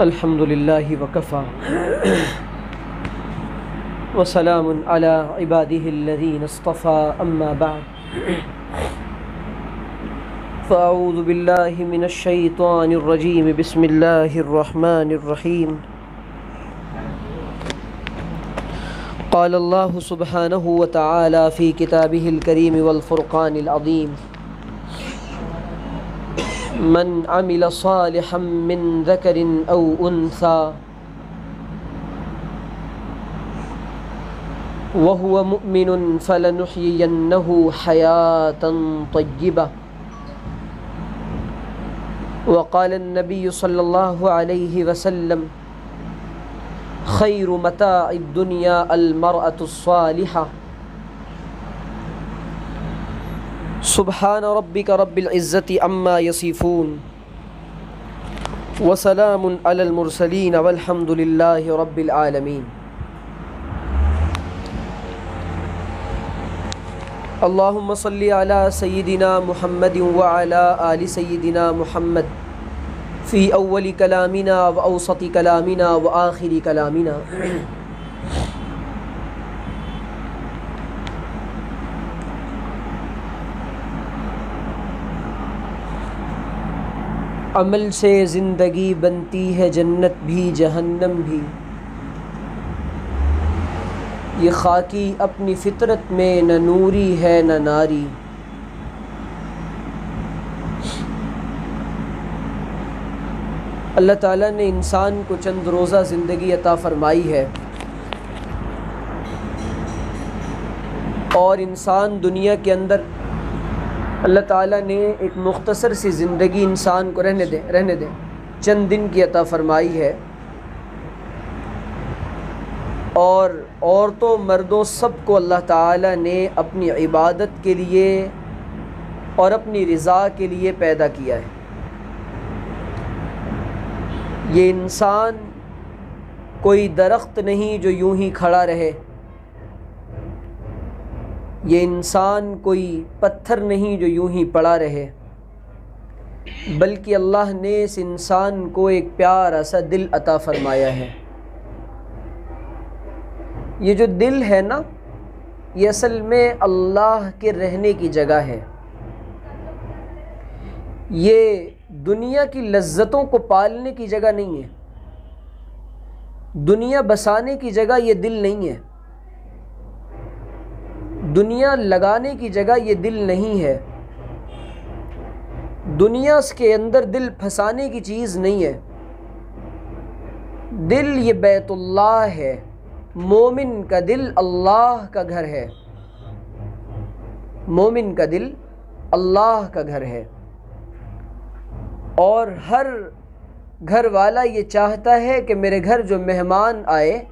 الحمد للہ وکفا وسلام علی عباده الذین اصطفى اما بعد فاعوذ باللہ من الشیطان الرجیم بسم اللہ الرحمن الرحیم قال اللہ سبحانہ وتعالی فی کتابہ الکریم والفرقان العظیم من عمل صالحا من ذکر او انثى وهو مؤمن فلنحيينه حياة طيبة وقال النبي صلى الله عليه وسلم خير متاع الدنيا المرأة الصالحة سبحان ربك رب العزة عما يصفون وسلام على المرسلين والحمد لله رب العالمين اللهم صل على سيدنا محمد وعلى آل سيدنا محمد في أول كلامنا وأوسط كلامنا وآخر كلامنا عمل سے زندگی بنتی ہے جنت بھی جہنم بھی، یہ خاکی اپنی فطرت میں نہ نوری ہے نہ ناری۔ اللہ تعالیٰ نے انسان کو چند روزہ زندگی عطا فرمائی ہے، اور انسان دنیا کے اندر اللہ تعالیٰ نے ایک مختصر سی زندگی انسان کو رہنے دے چند دن کی عطا فرمائی ہے، اور عورتوں مردوں سب کو اللہ تعالیٰ نے اپنی عبادت کے لیے اور اپنی رضا کے لیے پیدا کیا ہے۔ یہ انسان کوئی درخت نہیں جو یوں ہی کھڑا رہے، یہ انسان کوئی پتھر نہیں جو یوں ہی پڑا رہے، بلکہ اللہ نے اس انسان کو ایک پیارا سا دل عطا فرمایا ہے۔ یہ جو دل ہے نا، یہ اصل میں اللہ کے رہنے کی جگہ ہے۔ یہ دنیا کی لذتوں کو پالنے کی جگہ نہیں ہے، دنیا بسانے کی جگہ یہ دل نہیں ہے، دنیا لگانے کی جگہ یہ دل نہیں ہے، دنیا کے اندر دل پھنسانے کی چیز نہیں ہے۔ دل یہ بیت اللہ ہے، مومن کا دل اللہ کا گھر ہے، مومن کا دل اللہ کا گھر ہے، اور ہر گھر والا یہ چاہتا ہے کہ میرے گھر جو مہمان آئے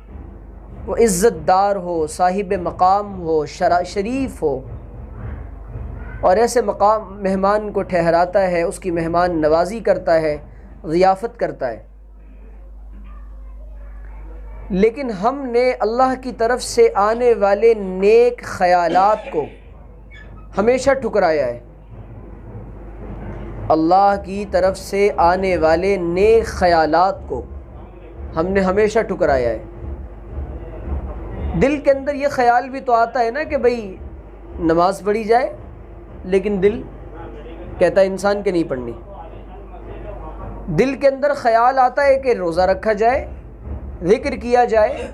وہ عزت دار ہو، صاحب مقام ہو، شریف ہو، اور ایسے مہمان کو ٹھہراتا ہے، اس کی مہمان نوازی کرتا ہے، ضیافت کرتا ہے۔ لیکن ہم نے اللہ کی طرف سے آنے والے نیک خیالات کو ہمیشہ ٹھکرایا ہے، اللہ کی طرف سے آنے والے نیک خیالات کو ہم نے ہمیشہ ٹھکرایا ہے۔ دل کے اندر یہ خیال بھی تو آتا ہے نا کہ بھئی نماز پڑھی جائے، لیکن دل کہتا ہے انسان کے نہیں پڑھنی۔ دل کے اندر خیال آتا ہے کہ روزہ رکھا جائے، ذکر کیا جائے،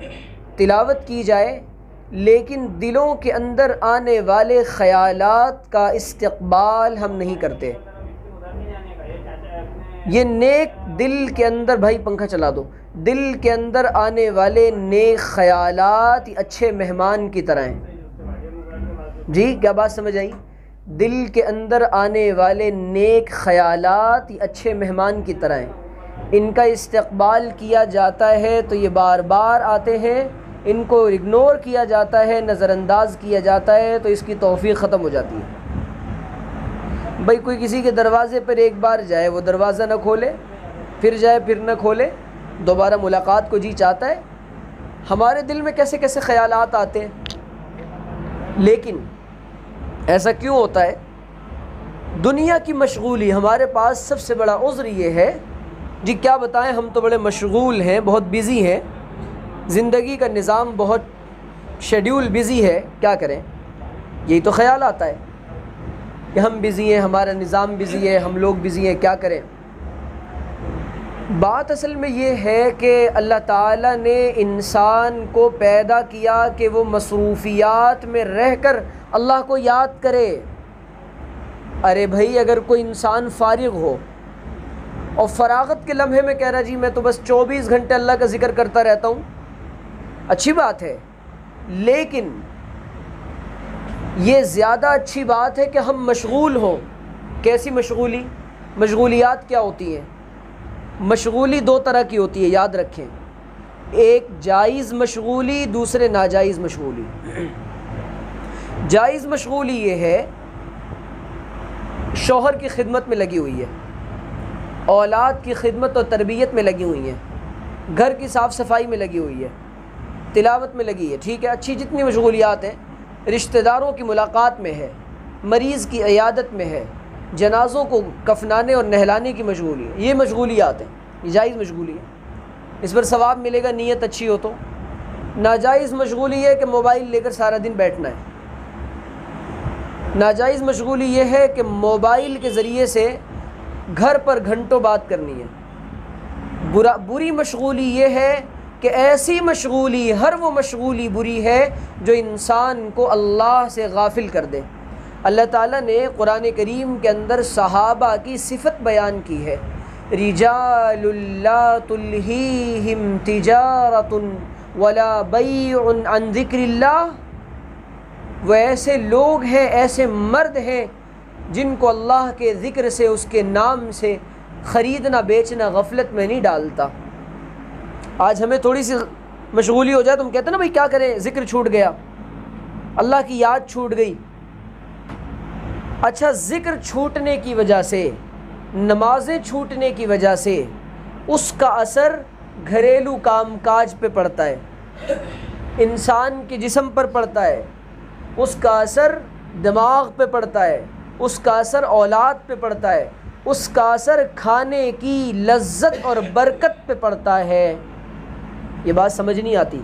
تلاوت کی جائے، لیکن دلوں کے اندر آنے والے خیالات کا استقبال ہم نہیں کرتے۔ یہ نیک دل کے اندر، بھائی پنکھا چلا دو، دل کے اندر آنے والے نیک خیالات اچھے مہمان کی طرح ہیں۔ جی کیا بات سمجھ آئی؟ دل کے اندر آنے والے نیک خیالات اچھے مہمان کی طرح ہیں، ان کا استقبال کیا جاتا ہے تو یہ بار بار آتے ہیں، ان کو اگنور کیا جاتا ہے، نظر انداز کیا جاتا ہے تو اس کی توفیق ختم ہو جاتی ہے۔ بھائی کوئی کسی کے دروازے پر ایک بار جائے، وہ دروازہ نہ کھولے، پھر جائے پھر نہ کھولے، دوبارہ ملاقات کو جی چاہتا ہے۔ ہمارے دل میں کیسے کیسے خیالات آتے ہیں، لیکن ایسا کیوں ہوتا ہے؟ دنیا کی مشغولی۔ ہمارے پاس سب سے بڑا عذر یہ ہے جی کیا بتائیں، ہم تو بڑے مشغول ہیں، بہت بزی ہیں، زندگی کا نظام بہت شیڈیول بزی ہے، کیا کریں؟ یہی تو خیال آتا ہے کہ ہم بزی ہیں، ہمارا نظام بزی ہے، ہم لوگ بزی ہیں، کیا کریں؟ بات اصل میں یہ ہے کہ اللہ تعالیٰ نے انسان کو پیدا کیا کہ وہ مصروفیات میں رہ کر اللہ کو یاد کرے۔ ارے بھائی، اگر کوئی انسان فارغ ہو اور فراغت کے لمحے میں کہہ رہا جی میں تو بس 24 گھنٹے اللہ کا ذکر کرتا رہتا ہوں، اچھی بات ہے، لیکن یہ زیادہ اچھی بات ہے کہ ہم مشغول ہوں۔ کیسی مشغولیات کیا ہوتی ہیں؟ مشغولی دو طرح کی ہوتی ہے، یاد رکھیں، ایک جائز مشغولی، دوسرے ناجائز مشغولی۔ جائز مشغولی یہ ہے شوہر کی خدمت میں لگی ہوئی ہے، اولاد کی خدمت اور تربیت میں لگی ہوئی ہیں، گھر کی صاف صفائی میں لگی ہوئی ہے، تلاوت میں لگی ہے، ٹھیک ہے، اچھی جتنی مشغولیات ہیں، رشتہ داروں کی ملاقات میں ہے، مریض کی عیادت میں ہے، جنازوں کو کفنانے اور نہلانے کی مشغولی ہے، یہ مشغولیات ہیں، یہ جائز مشغولی ہے، اس پر ثواب ملے گا نیت اچھی ہو تو۔ ناجائز مشغولی ہے کہ موبائل لے کر سارا دن بیٹھنا ہے۔ ناجائز مشغولی یہ ہے کہ موبائل کے ذریعے سے گھر پر گھنٹوں بات کرنی ہے۔ بری مشغولی یہ ہے کہ ایسی مشغولی، ہر وہ مشغولی بری ہے جو انسان کو اللہ سے غافل کر دے۔ اللہ تعالیٰ نے قرآن کریم کے اندر صحابہ کی صفت بیان کی ہے، رجال لا تلہیہم تجارۃ ولا بیع عن ذکر اللہ۔ وہ ایسے لوگ ہیں، ایسے مرد ہیں جن کو اللہ کے ذکر سے، اس کے نام سے خریدنا بیچنا غفلت میں نہیں ڈالتا۔ آج ہمیں تھوڑی سی مشغولی ہو جائے تو ہم کہتے ہیں نا بھائی کیا کریں، ذکر چھوٹ گیا، اللہ کی یاد چھوٹ گئی۔ اچھا، ذکر چھوٹنے کی وجہ سے، نمازیں چھوٹنے کی وجہ سے اس کا اثر گھریلو کام کاج پہ پڑتا ہے، انسان کے جسم پر پڑتا ہے، اس کا اثر دماغ پہ پڑتا ہے، اس کا اثر اولاد پہ پڑتا ہے، اس کا اثر کھانے کی لذت اور برکت پہ پڑتا ہے۔ یہ بات سمجھ نہیں آتی۔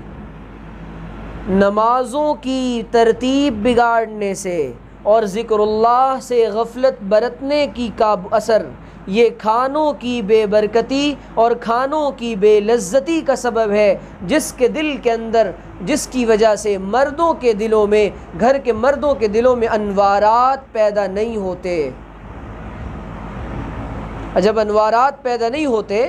نمازوں کی ترتیب بگاڑنے سے اور ذکر اللہ سے غفلت برتنے کی کا اثر یہ کھانوں کی بے برکتی اور کھانوں کی بے لذتی کا سبب ہے، جس کے دل کے اندر، جس کی وجہ سے مردوں کے دلوں میں، گھر کے مردوں کے دلوں میں انوارات پیدا نہیں ہوتے۔ جب انوارات پیدا نہیں ہوتے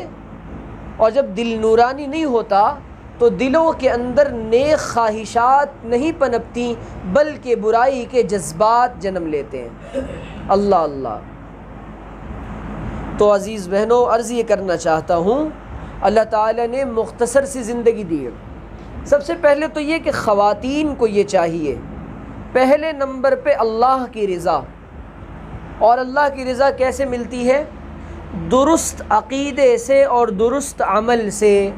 اور جب دل نورانی نہیں ہوتا تو دلوں کے اندر نیک خواہشات نہیں پنپتی، بلکہ برائی کے جذبات جنم لیتے ہیں۔ اللہ اللہ۔ تو عزیز بہنوں، عرض یہ کرنا چاہتا ہوں، اللہ تعالیٰ نے مختصر سی زندگی دی ہے۔ سب سے پہلے تو یہ کہ خواتین کو یہ چاہیے، پہلے نمبر پہ اللہ کی رضا۔ اور اللہ کی رضا کیسے ملتی ہے؟ درست عقیدے سے اور درست عمل سے۔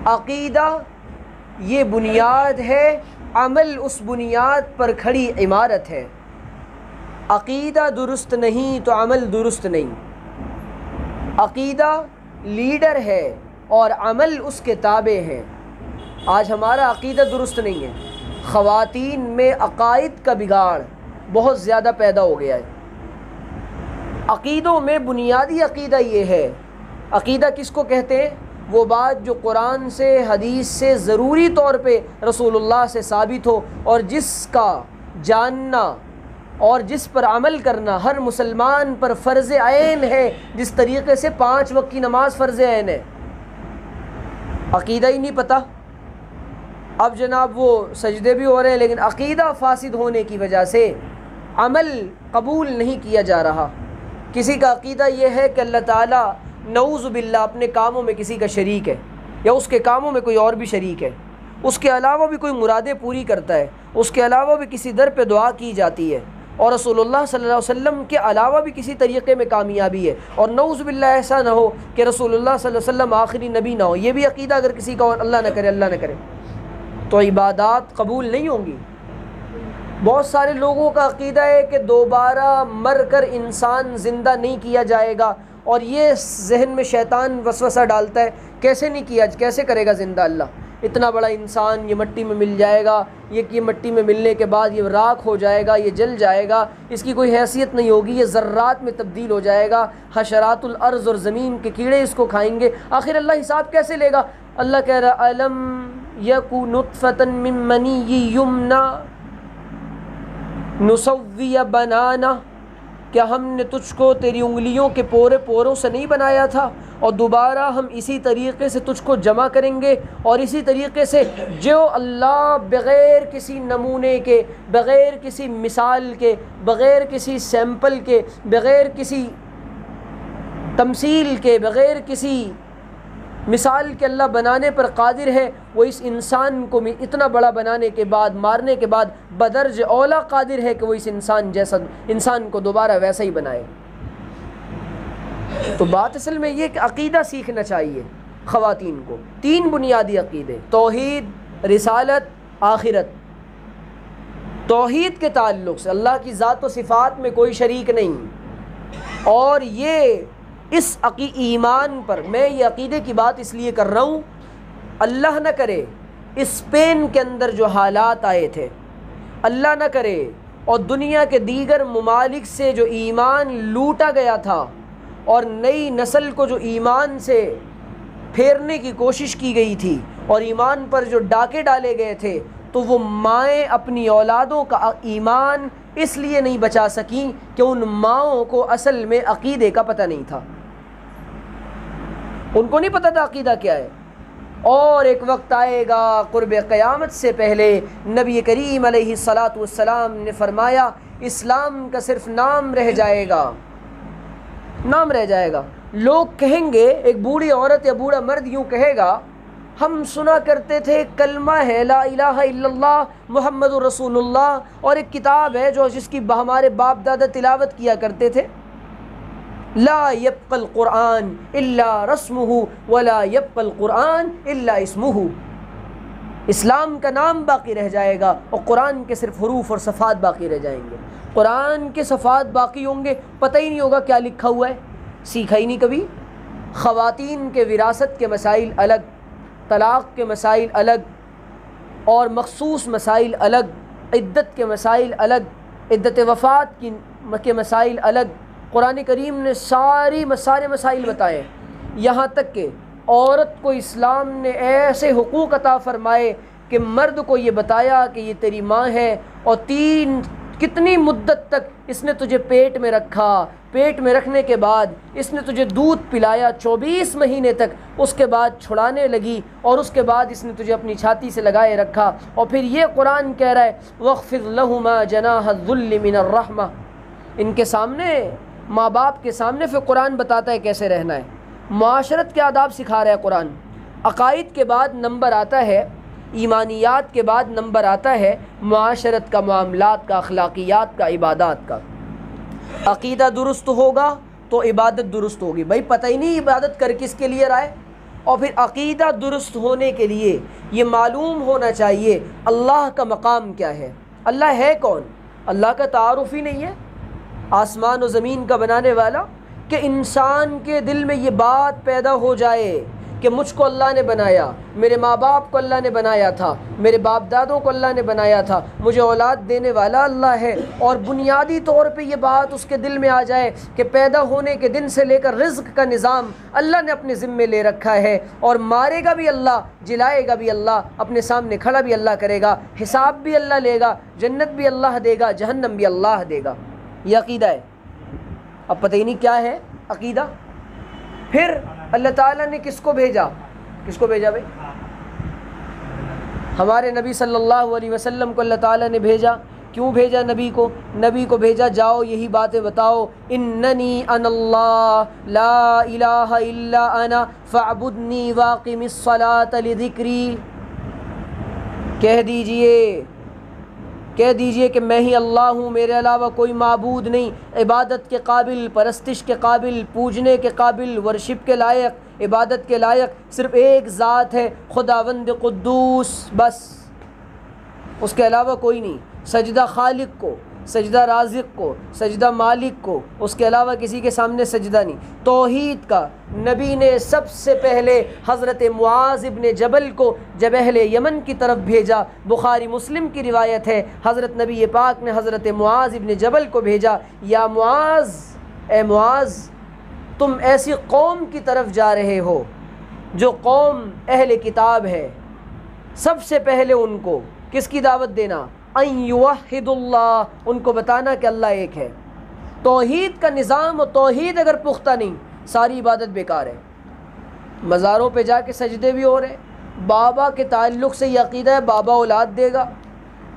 عقیدہ یہ بنیاد ہے، عمل اس بنیاد پر کھڑی عمارت ہے۔ عقیدہ درست نہیں تو عمل درست نہیں۔ عقیدہ لیڈر ہے اور عمل اس کے تابع ہے۔ آج ہمارا عقیدہ درست نہیں ہے، خواتین میں عقائد کا بگاڑ بہت زیادہ پیدا ہو گیا ہے۔ عقیدوں میں بنیادی عقیدہ یہ ہے، عقیدہ کس کو کہتے ہیں؟ وہ بات جو قرآن سے، حدیث سے ضروری طور پہ رسول اللہ سے ثابت ہو اور جس کا جاننا اور جس پر عمل کرنا ہر مسلمان پر فرض عین ہے، جس طریقے سے 5 وقت کی نماز فرض عین ہے۔ عقیدہ ہی نہیں پتہ، اب جناب وہ سجدے بھی ہو رہے ہیں لیکن عقیدہ فاسد ہونے کی وجہ سے عمل قبول نہیں کیا جا رہا۔ کسی کا عقیدہ یہ ہے کہ اللہ تعالیٰ نعوذ باللہ اپنے کاموں میں کسی کا شریک ہے، یا اس کے کاموں میں کوئی اور بھی شریک ہے، اس کے علاوہ بھی کوئی مرادیں پوری کرتا ہے، اس کے علاوہ بھی کسی در پہ دعا کی جاتی ہے، اور رسول اللہ صلی اللہ علیہ وسلم کے علاوہ بھی کسی طریقے میں کامیابی ہے، اور نعوذ باللہ ایسا نہ ہو کہ رسول اللہ صلی اللہ علیہ وسلم آخری نبی نہ ہو۔ یہ بھی عقیدہ اگر کسی کا، اور اللہ نہ کرے، اللہ نہ کرے، تو عبادات قبول نہیں ہوں گی۔ بہت سارے لوگوں کا عقیدہ ہے کہ دوبارہ مر کر انسان زندہ نہیں کیا جائے گا، اور یہ ذہن میں شیطان وسوسہ ڈالتا ہے کیسے نہیں کیا، کیسے کرے گا زندہ اللہ، اتنا بڑا انسان یہ مٹی میں مل جائے گا، یہ مٹی میں ملنے کے بعد یہ راکھ ہو جائے گا، یہ جل جائے گا، اس کی کوئی حیثیت نہیں ہوگی، یہ ذرات میں تبدیل ہو جائے گا، حشرات الارض اور زمین کے کیڑے اس کو کھائیں گے، آخر اللہ حساب کیسے لے گا؟ اللہ کہہ رہا الم یکو نطفۃ من منی یمنا نسوی بنانا، کیا ہم نے تجھ کو تیری انگلیوں کے پورے پوروں سے نہیں بنایا تھا، اور دوبارہ ہم اسی طریقے سے تجھ کو جمع کریں گے، اور اسی طریقے سے جو اللہ بغیر کسی نمونے کے، بغیر کسی مثال کے، بغیر کسی سیمپل کے، بغیر کسی تمثیل کے، بغیر کسی مثال کے اللہ بنانے پر قادر ہے، وہ اس انسان کو اتنا بڑا بنانے کے بعد، مارنے کے بعد بدرج اولا قادر ہے کہ وہ اس انسان جیسا انسان کو دوبارہ ویسا ہی بنائے۔ تو بات اصل میں یہ کہ عقیدہ سیکھنا چاہیے خواتین کو، 3 بنیادی عقیدے، توحید، رسالت، آخرت۔ توحید کے تعلق سے اللہ کی ذات و صفات میں کوئی شریک نہیں، اور یہ اس ایمان پر میں یہ عقیدے کی بات اس لیے کر رہا ہوں، اللہ نہ کرے اسپین کے اندر جو حالات آئے تھے، اللہ نہ کرے اور دنیا کے دیگر ممالک سے جو ایمان لوٹا گیا تھا اور نئی نسل کو جو ایمان سے پھیرنے کی کوشش کی گئی تھی اور ایمان پر جو ڈاکے ڈالے گئے تھے، تو وہ مائیں اپنی اولادوں کا ایمان اس لیے نہیں بچا سکیں کہ ان ماؤں کو اصل میں عقیدے کا پتہ نہیں تھا، ان کو نہیں پتہ تھا عقیدہ کیا ہے۔ اور ایک وقت آئے گا قرب قیامت سے پہلے، نبی کریم علیہ الصلاۃ والسلام نے فرمایا اسلام کا صرف نام رہ جائے گا، نام رہ جائے گا۔ لوگ کہیں گے، ایک بوڑھی عورت یا بوڑھا مرد یوں کہے گا، ہم سنا کرتے تھے کلمہ ہے لا الہ الا اللہ محمد رسول اللہ، اور ایک کتاب ہے جس کی ہمارے باپ دادا تلاوت کیا کرتے تھے، لا يبقى القرآن الا رسمه ولا يبقى القرآن الا اسمه، اسلام کا نام باقی رہ جائے گا اور قرآن کے صرف حروف اور صفحات باقی رہ جائیں گے۔ قرآن کے صفحات باقی ہوں گے، پتہ ہی نہیں ہوگا کیا لکھا ہوا ہے، سیکھا ہی نہیں کبھی۔ خواتین کے وراثت کے مسائل الگ، طلاق کے مسائل الگ، اور مخصوص مسائل الگ، عدت کے مسائل الگ، عدت وفات کے مسائل الگ۔ قرآن کریم نے سارے مسائل بتائے، یہاں تک کہ عورت کو اسلام نے ایسے حقوق عطا فرمائے کہ مرد کو یہ بتایا کہ یہ تیری ماں ہے، اور کتنی مدت تک اس نے تجھے پیٹ میں رکھا، پیٹ میں رکھنے کے بعد اس نے تجھے دودھ پلایا 24 مہینے تک، اس کے بعد چھڑانے لگی، اور اس کے بعد اس نے تجھے اپنی چھاتی سے لگائے رکھا۔ اور پھر یہ قرآن کہہ رہا ہے وَاخْفِضْ لَهُمَا جَنَاحَ الذُّلِّ مِنَ الرَّحْمَةِ، ان کے سامنے، ماں باپ کے سامنے پھر قرآن بتاتا ہے کیسے رہنا ہے، معاشرت کے آداب سکھا رہا ہے قرآن۔ عقائد کے بعد نمبر آتا ہے، ایمانیات کے بعد نمبر آتا ہے معاشرت کا، معاملات کا، اخلاقیات کا، عبادات کا۔ عقیدہ درست ہوگا تو عبادت درست ہوگی۔ بھائی پتہ ہی نہیں عبادت کر کس کے لیے رہا ہے، اور پھر عقیدہ درست ہونے کے لیے یہ معلوم ہونا چاہیے اللہ کا مقام کیا ہے، اللہ ہے کون۔ اللہ کا تعارف ہی نہیں ہے، آسمان و زمین کا بنانے والا، کہ انسان کے دل میں یہ بات پیدا ہو جائے کہ مجھ کو اللہ نے بنایا، میرے ماں باپ کو اللہ نے بنایا تھا، میرے باپ دادوں کو اللہ نے بنایا تھا، مجھے اولاد دینے والا اللہ ہے، اور بنیادی طور پہ یہ بات اس کے دل میں آ جائے کہ پیدا ہونے کے دن سے لے کر رزق کا نظام اللہ نے اپنے ذمے لے رکھا ہے، اور مارے گا بھی اللہ، جلائے گا بھی اللہ، اپنے سامنے کھڑا بھی اللہ کرے گا، حساب بھی اللہ لے گا، جنت بھی اللہ دے گا، جہنم بھی اللہ دے گا۔ یہ عقیدہ ہے۔ اب پتہ ہی نہیں کیا ہے عقیدہ۔ پھر اللہ تعالیٰ نے کس کو بھیجا بھائی؟ ہمارے نبی صلی اللہ علیہ وسلم کو اللہ تعالیٰ نے بھیجا۔ کیوں بھیجا نبی کو؟ نبی کو بھیجا جاؤ یہی باتیں بتاؤ، اننی انا اللہ لا الہ الا انا فاعبدنی واقم الصلاۃ لذکری، کہہ دیجئے کہ میں ہی اللہ ہوں، میرے علاوہ کوئی معبود نہیں، عبادت کے قابل، پرستش کے قابل، پوجنے کے قابل، ورشپ کے لائق، عبادت کے لائق صرف ایک ذات ہے، خداوند قدوس، بس اس کے علاوہ کوئی نہیں۔ سجدہ خالق کو، سجدہ رازق کو، سجدہ مالک کو، اس کے علاوہ کسی کے سامنے سجدہ نہیں۔ توحید کا نبی نے سب سے پہلے حضرت معاذ ابن جبل کو جب اہل یمن کی طرف بھیجا، بخاری مسلم کی روایت ہے، حضرت نبی پاک نے حضرت معاذ ابن جبل کو بھیجا، یا معاذ، اے معاذ تم ایسی قوم کی طرف جا رہے ہو جو قوم اہل کتاب ہے، سب سے پہلے ان کو کس کی دعوت دینا؟ ان یوحد اللہ، ان کو بتانا کہ اللہ ایک ہے۔ توحید کا نظام و توحید اگر پختہ نہیں، ساری عبادت بیکار ہے۔ مزاروں پہ جا کے سجدے بھی ہو رہے، بابا کے تعلق سے یہ عقیدہ ہے بابا اولاد دے گا،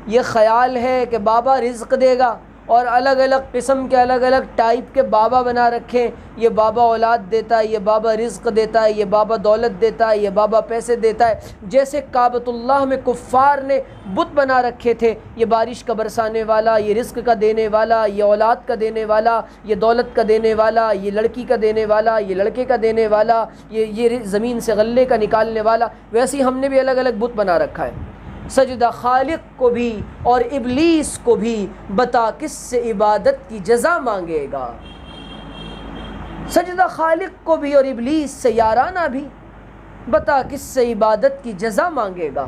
یہ خیال ہے کہ بابا رزق دے گا، اور الگ الگ قسم کے الگ الگ ٹائپ کے بابا بنا رکھیں، یہ بابا اولاد دیتا ہے، یہ بابا رزق دیتا ہے، یہ بابا دولت دیتا ہے، یہ بابا پیسے دیتا ہے۔ جیسے کعبۃ اللہ میں کفار نے بت بنا رکھے تھے، یہ بارش کا برسانے والا، یہ رزق کا دینے والا، یہ اولاد کا دینے والا، یہ دولت کا دینے والا، یہ لڑکی کا دینے والا، یہ لڑکے کا دینے والا، یہ زمین سے غلے کا نکالنے والا، ویسے ہی ہم نے بھی الگ الگ بت بنا رکھا ہے۔ سجدہ خالق کو بھی اور ابلیس کو بھی بتا کس سے عبادت کی جزا مانگے گا۔ سجدہ خالق کو بھی اور ابلیس سے یارانہ بھی، بتا کس سے عبادت کی جزا مانگے گا۔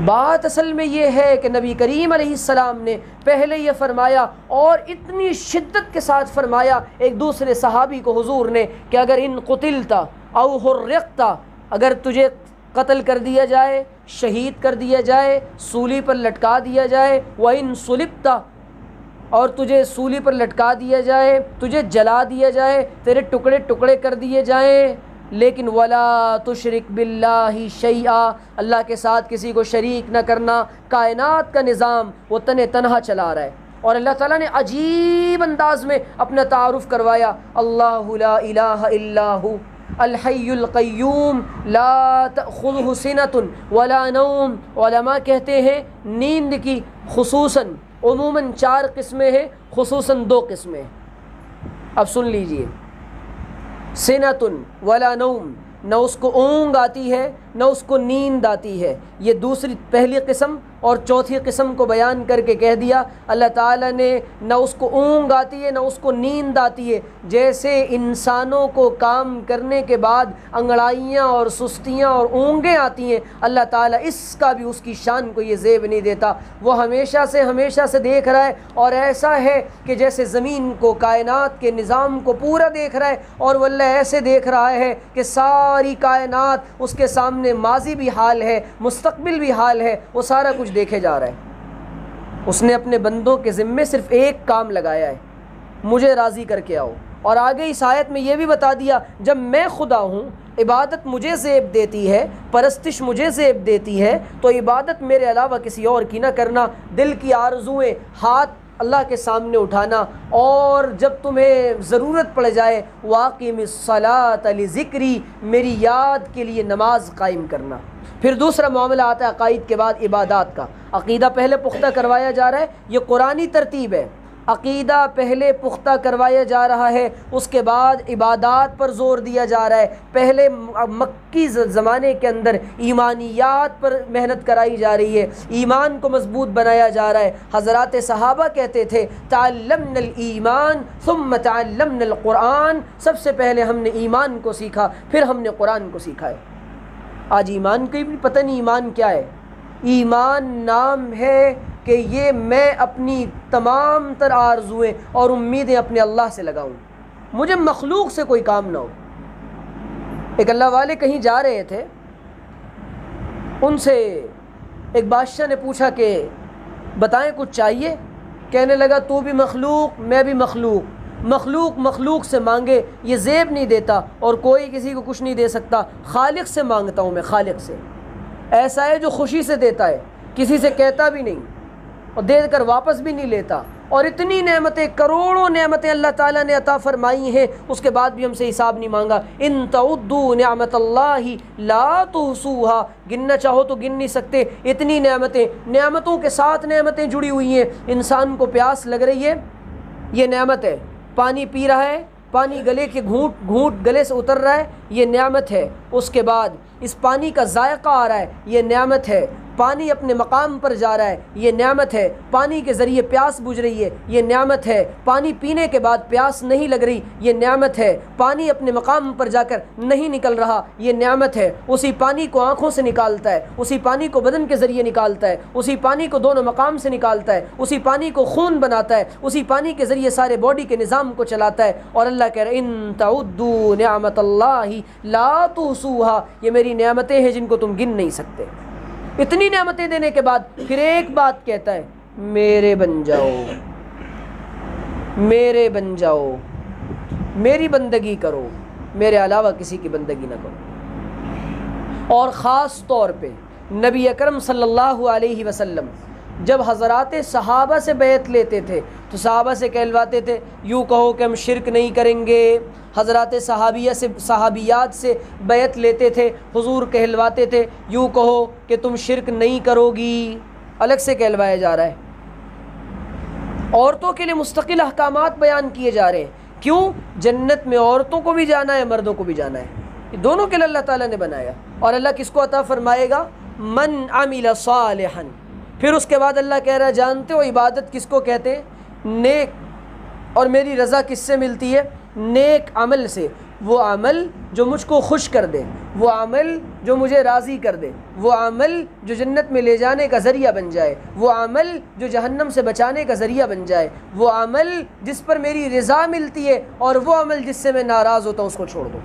بات اصل میں یہ ہے کہ نبی کریم علیہ السلام نے پہلے یہ فرمایا، اور اتنی شدت کے ساتھ فرمایا ایک دوسرے صحابی کو حضور نے کہ اگر ان قتلت او حرقت، اگر تجھے قتل کر دیا جائے، شہید کر دیا جائے، سولی پر لٹکا دیا جائے، وَإِن صُلِبْتَ، اور تجھے سولی پر لٹکا دیا جائے، تجھے جلا دیا جائے، تیرے ٹکڑے ٹکڑے کر دیے جائیں، لیکن وَلَا تُشْرِكْ بِاللَّهِ شَيْئًا، اللہ کے ساتھ کسی کو شریک نہ کرنا۔ کائنات کا نظام وہ تنہا چلا رہا ہے، اور اللہ تعالیٰ نے عجیب انداز میں اپنا تعارف کروایا، اللہ لا الہ الا ہو الحی القیوم لا تأخذہ سنۃ ولا نوم۔ علماء کہتے ہیں نیند کی خصوصاً عموماً 4 قسمیں ہیں، خصوصاً 2 قسمیں۔ اب سن لیجئے، سنۃ ولا نوم، نہ اس کو اونگ آتی ہے نہ اس کو نیند آتی ہے، یہ پہلی قسم اور چوتھی قسم کو بیان کر کے کہہ دیا اللہ تعالیٰ نے، نہ اس کو اونگ آتی ہے نہ اس کو نیند آتی ہے۔ جیسے انسانوں کو کام کرنے کے بعد انگڑائیاں اور سستیاں اور اونگیں آتی ہیں، اللہ تعالیٰ اس کا بھی اس کی شان کو یہ زیب نہیں دیتا، وہ ہمیشہ سے دیکھ رہا ہے، اور ایسا ہے کہ جیسے زمین کو، کائنات کے نظام کو پورا دیکھ رہا ہے، اور وہ اللہ ایسے دیکھ رہا ہے کہ ساری کائنات اس کے سامنے ماضی بھی حال ہے، مستقبل بھی حال ہے، وہ سارا کچھ دیکھے جا رہا ہے۔ اس نے اپنے بندوں کے ذمے صرف ایک کام لگایا ہے، مجھے راضی کر کے آؤ، اور آگے اس آیت میں یہ بھی بتا دیا جب میں خدا ہوں، عبادت مجھے زیب دیتی ہے، پرستش مجھے زیب دیتی ہے، تو عبادت میرے علاوہ کسی اور کی نہ کرنا، دل کی آرزوئیں، ہاتھ اللہ کے سامنے اٹھانا، اور جب تمہیں ضرورت پڑ جائے واقیم الصلاۃ لذکری، میری یاد کے لیے نماز قائم کرنا۔ پھر دوسرا معاملہ آتا ہے عقائد کے بعد عبادات کا۔ عقیدہ پہلے پختہ کروایا جا رہا ہے، یہ قرآنی ترتیب ہے، عقیدہ پہلے پختہ کروایا جا رہا ہے، اس کے بعد عبادات پر زور دیا جا رہا ہے۔ پہلے مکی زمانے کے اندر ایمانیات پر محنت کرائی جا رہی ہے، ایمان کو مضبوط بنایا جا رہا ہے۔ حضرات صحابہ کہتے تھے تعلمنا الایمان ثم تعلمنا القرآن، سب سے پہلے ہم نے ایمان کو سیکھا، پھر ہم نے قرآن کو سیکھا ہے۔ آج ایمان کو بھی پتہ نہیں ایمان کیا ہے۔ ایمان نام ہے کہ یہ میں اپنی تمام تر آرزویں اور امیدیں اپنے اللہ سے لگاؤں، مجھے مخلوق سے کوئی کام نہ ہو۔ ایک اللہ والے کہیں جا رہے تھے، ان سے ایک بادشاہ نے پوچھا کہ بتائیں کچھ چاہیے؟ کہنے لگا تو بھی مخلوق میں بھی مخلوق، مخلوق سے مانگے یہ زیب نہیں دیتا، اور کوئی کسی کو کچھ نہیں دے سکتا، خالق سے مانگتا ہوں میں، خالق سے۔ ایسا ہے جو خوشی سے دیتا ہے، کسی سے کہتا بھی نہیں اور دے کر واپس بھی نہیں لیتا، اور اتنی نعمتیں، کروڑوں نعمتیں اللہ تعالیٰ نے عطا فرمائی ہیں، اس کے بعد بھی ہم سے حساب نہیں مانگا۔ ان تعدوا نعمت اللہ لا تحصوها، گننا چاہو تو گن نہیں سکتے، اتنی نعمتیں، نعمتوں کے ساتھ نعمتیں جڑی ہوئی ہیں۔ انسان کو پیاس لگ رہی ہے، یہ نعمت ہے، پانی پی رہا ہے، پانی گلے کے گھونٹ گھونٹ گلے سے اتر رہا ہے، یہ نعمت ہے۔ اس کے بعد اس پانی کا ذائقہ آ رہا ہے، یہ نعمت ہے۔ پانی اپنے مقام پر جا رہا ہے، یہ نعمت ہے، پانی کے ذریعے پیاس بجھ رہی ہے، یہ نعمت ہے، پانی پینے کے بعد پیاس نہیں لگ رہی، یہ نعمت ہے، پانی اپنے مقام پر جا کر نہیں نکل رہا، یہ نعمت ہے، اسی پانی کو آنکھوں سے نکالتا ہے، اسی پانی کو بدن کے ذریعے نکالتا ہے، اسی پانی کو دونوں مقام سے نکالتا ہے، اسی پانی کو خون بناتا ہے، اسی پانی کے ذریعے سارے باڈی کے نظام کو چلاتا ہے۔ اور اللہ کہہ رہے ہیں ان تعدوا نعمت اللہ لا تحصوها، یہ میری نعمتیں ہیں جن کو تم گن نہیں سکتے۔ اتنی نعمتیں دینے کے بعد پھر ایک بات کہتا ہے، میرے بن جاؤ، میرے بن جاؤ، میری بندگی کرو، میرے علاوہ کسی کی بندگی نہ کرو۔ اور خاص طور پہ نبی اکرم صلی اللہ علیہ وسلم جب حضرات صحابہ سے بیعت لیتے تھے تو صحابہ سے کہلواتے تھے یوں کہو کہ ہم شرک نہیں کریں گے۔ حضرات صحابیات سے بیعت لیتے تھے، حضور کہلواتے تھے یوں کہو کہ تم شرک نہیں کرو گی، الگ سے کہلوایا جا رہا ہے۔ عورتوں کے لیے مستقل احکامات بیان کیے جا رہے ہیں، کیوں؟ جنت میں عورتوں کو بھی جانا ہے، مردوں کو بھی جانا ہے، یہ دونوں کے لیے اللہ تعالیٰ نے بنایا۔ اور اللہ کس کو عطا فرمائے گا؟ من عمل صالحا۔ پھر اس کے بعد اللہ کہہ رہا ہے جانتے ہو عبادت کس کو کہتے ہیں؟ نیک، اور میری رضا کس سے ملتی ہے؟ نیک عمل سے، وہ عمل جو مجھ کو خوش کر دے، وہ عمل جو مجھے راضی کر دے، وہ عمل جو جنت میں لے جانے کا ذریعہ بن جائے، وہ عمل جو جہنم سے بچانے کا ذریعہ بن جائے، وہ عمل جس پر میری رضا ملتی ہے، اور وہ عمل جس سے میں ناراض ہوتا ہوں اس کو چھوڑ دو۔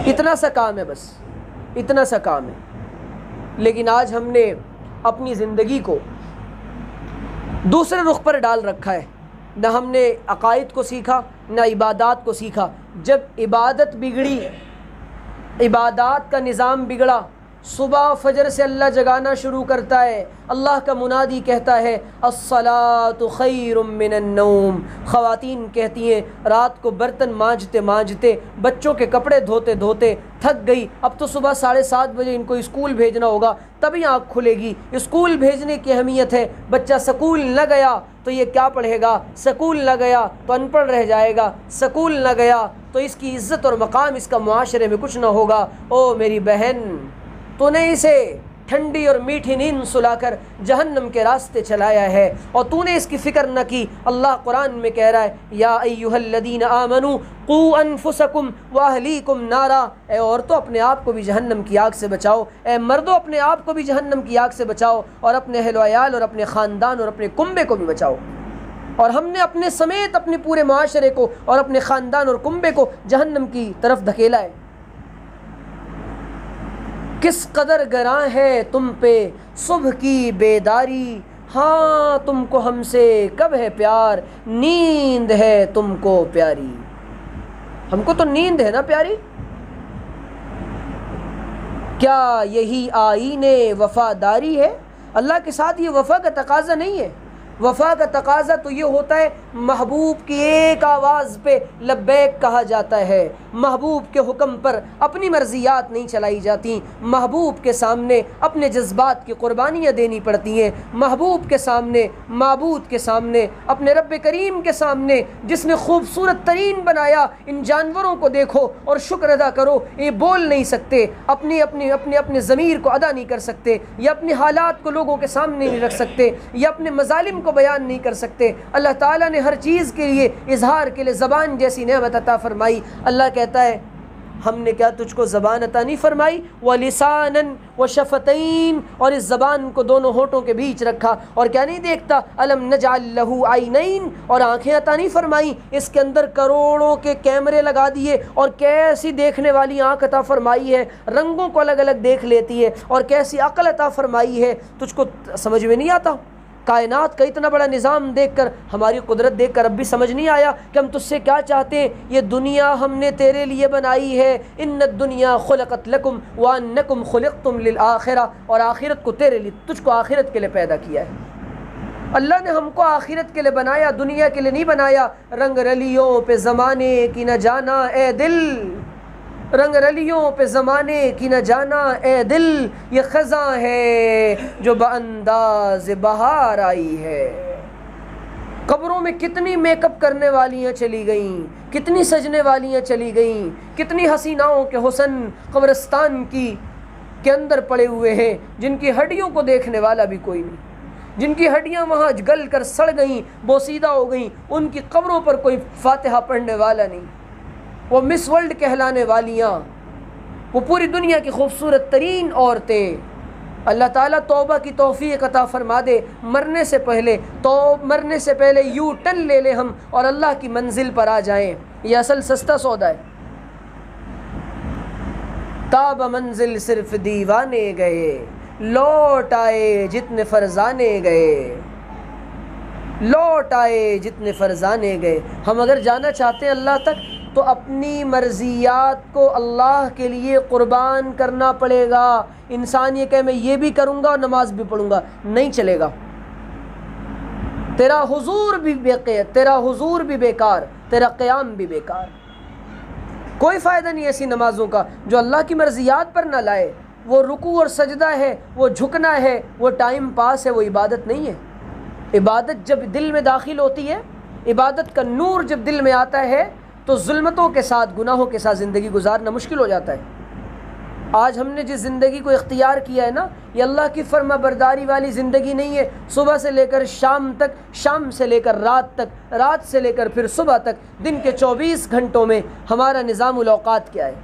اتنا سا کام ہے، بس اتنا سا کام ہے۔ لیکن آج ہم نے اپنی زندگی کو دوسرے رخ پر ڈال رکھا ہے، نہ ہم نے عقائد کو سیکھا، نہ عبادات کو سیکھا۔ جب عبادت بگڑی، عبادات کا نظام بگڑا، صبح فجر سے اللہ جگانا شروع کرتا ہے، اللہ کا منادی کہتا ہے الصلاۃ خیر من النوم، خواتین کہتی ہیں رات کو برتن مانجتے مانجتے، بچوں کے کپڑے دھوتے دھوتے تھک گئی، اب تو صبح 7:30 بجے ان کو اسکول بھیجنا ہوگا تبھی آنکھ کھلے گی۔ اسکول بھیجنے کی اہمیت ہے، بچہ سکول نہ گیا تو یہ کیا پڑھے گا، سکول نہ گیا تو ان پڑھ رہ جائے گا، سکول نہ گیا تو اس کی عزت اور مقام اس کا معاشرے میں کچھ نہ ہوگا۔ او میری بہن، تو نے اسے ٹھنڈی اور میٹھی نیند سلا کر جہنم کے راستے چلایا ہے، اور تو نے اس کی فکر نہ کی۔ اللہ قرآن میں کہہ رہا ہے یا ایھا الذین آمنوا قوا انفسکم واہلیکم نارا، اے عورتوں اپنے آپ کو بھی جہنم کی آگ سے بچاؤ، اے مردوں اپنے آپ کو بھی جہنم کی آگ سے بچاؤ، اور اپنے اہل و عیال اور اپنے خاندان اور اپنے کنبے کو بھی بچاؤ۔ اور ہم نے اپنے سمیت اپنے پورے معاشرے کو اور اپنے خاندان اور کنبے کو جہنم کی طرف دھکیلا ہے۔ کس قدر گراں ہے تم پہ صبح کی بیداری، ہاں تم کو ہم سے کب ہے پیار، نیند ہے تم کو پیاری۔ ہم کو تو نیند ہے نا پیاری، کیا یہی آئین وفاداری ہے؟ اللہ کے ساتھ یہ وفا کا تقاضا نہیں ہے۔ وفا کا تقاضا تو یہ ہوتا ہے محبوب کی ایک آواز پہ لبیک کہا جاتا ہے، محبوب کے حکم پر اپنی مرضیات نہیں چلائی جاتی، محبوب کے سامنے اپنے جذبات کی قربانیاں دینی پڑتی ہیں، محبوب کے سامنے، معبود کے سامنے، اپنے رب کریم کے سامنے جس نے خوبصورت ترین بنایا، ان جانوروں کو دیکھو اور شکر ادا کرو، یہ بول نہیں سکتے، اپنے ضمیر کو ادا نہیں کر سکتے، یا اپنے حالات کو لوگوں کے سامنے نہیں رکھ سکتے، یا اپنے مظالم کو بیان نہیں کر سکتے۔ اللہ تعالیٰ نے ہر چیز کے لیے اظہار کے لیے زبان جیسی نعمت عطا فرمائی۔ اللہ کہتا ہے ہم نے کیا تجھ کو زبان عطا نہیں فرمائی؟ وَلِسَانًا وَشَفَتَيْن، اور اس زبان کو دونوں ہونٹوں کے بیچ رکھا، اور کیا نہیں دیکھتا؟ أَلَمْ نَجْعَلْ لَهُ عَيْنَيْن، اور آنکھیں عطا نہیں فرمائی؟ اس کے اندر کروڑوں کے کیمرے لگا دیے، اور کیسی دیکھنے والی آنکھ عطا فرمائی ہے، رنگوں کو الگ الگ دیکھ لیتی ہے، اور کیسی عقل عطا فرمائی ہے، تجھ کو سمجھ میں نہیں آتا؟ کائنات کا اتنا بڑا نظام دیکھ کر، ہماری قدرت دیکھ کر اب بھی سمجھ نہیں آیا کہ ہم تجھ سے کیا چاہتے ہیں؟ یہ دنیا ہم نے تیرے لیے بنائی ہے، ان الدنیا خلقت لکم وانکم خلقتم للآخرہ، اور آخرت کو تیرے لیے، تجھ کو آخرت کے لیے پیدا کیا ہے۔ اللہ نے ہم کو آخرت کے لیے بنایا، دنیا کے لیے نہیں بنایا۔ رنگ رلیوں پہ زمانے کی نہ جانا اے دل، رنگ رلیوں پہ زمانے کی نہ جانا اے دل، یہ خزاں ہے جو بانداز بہار آئی ہے۔ قبروں میں کتنی میک اپ کرنے والیاں چلی گئیں، کتنی سجنے والیاں چلی گئیں، کتنی حسیناؤں کے حسن قبرستان کی کے اندر پڑے ہوئے ہیں جن کی ہڈیوں کو دیکھنے والا بھی کوئی نہیں، جن کی ہڈیاں وہاں گل کر سڑ گئیں، بوسیدہ ہو گئیں، ان کی قبروں پر کوئی فاتحہ پڑھنے والا نہیں، وہ مس ورلڈ کہلانے والیاں، وہ پوری دنیا کی خوبصورت ترین عورتیں، اللہ تعالیٰ توبہ کی توفیق عطا فرما دے، مرنے سے پہلے یو ٹرن لے لیں ہم اور اللہ کی منزل پر آ جائیں۔ یہ اصل سستا سودا ہے۔ تاب منزل صرف دیوانے گئے، لوٹ آئے جتنے فرزانے گئے، لوٹ آئے جتنے فرزانے گئے۔ ہم اگر جانا چاہتے ہیں اللہ تک تو اپنی مرضیات کو اللہ کے لیے قربان کرنا پڑے گا۔ انسان یہ کہ میں یہ بھی کروں گا اور نماز بھی پڑھوں گا، نہیں چلے گا۔ تیرا حضور بھی بیکار، تیرا قیام بھی بیکار۔ کوئی فائدہ نہیں ایسی نمازوں کا جو اللہ کی مرضیات پر نہ لائے۔ وہ رکوع اور سجدہ ہے، وہ جھکنا ہے، وہ ٹائم پاس ہے، وہ عبادت نہیں ہے۔ عبادت جب دل میں داخل ہوتی ہے، عبادت کا نور جب دل میں آتا ہے تو ظلمتوں کے ساتھ، گناہوں کے ساتھ زندگی گزارنا مشکل ہو جاتا ہے۔ آج ہم نے جس زندگی کو اختیار کیا ہے نا، یہ اللہ کی فرما برداری والی زندگی نہیں ہے۔ صبح سے لے کر شام تک، شام سے لے کر رات تک، رات سے لے کر پھر صبح تک، دن کے 24 گھنٹوں میں ہمارا نظام الاوقات کیا ہے،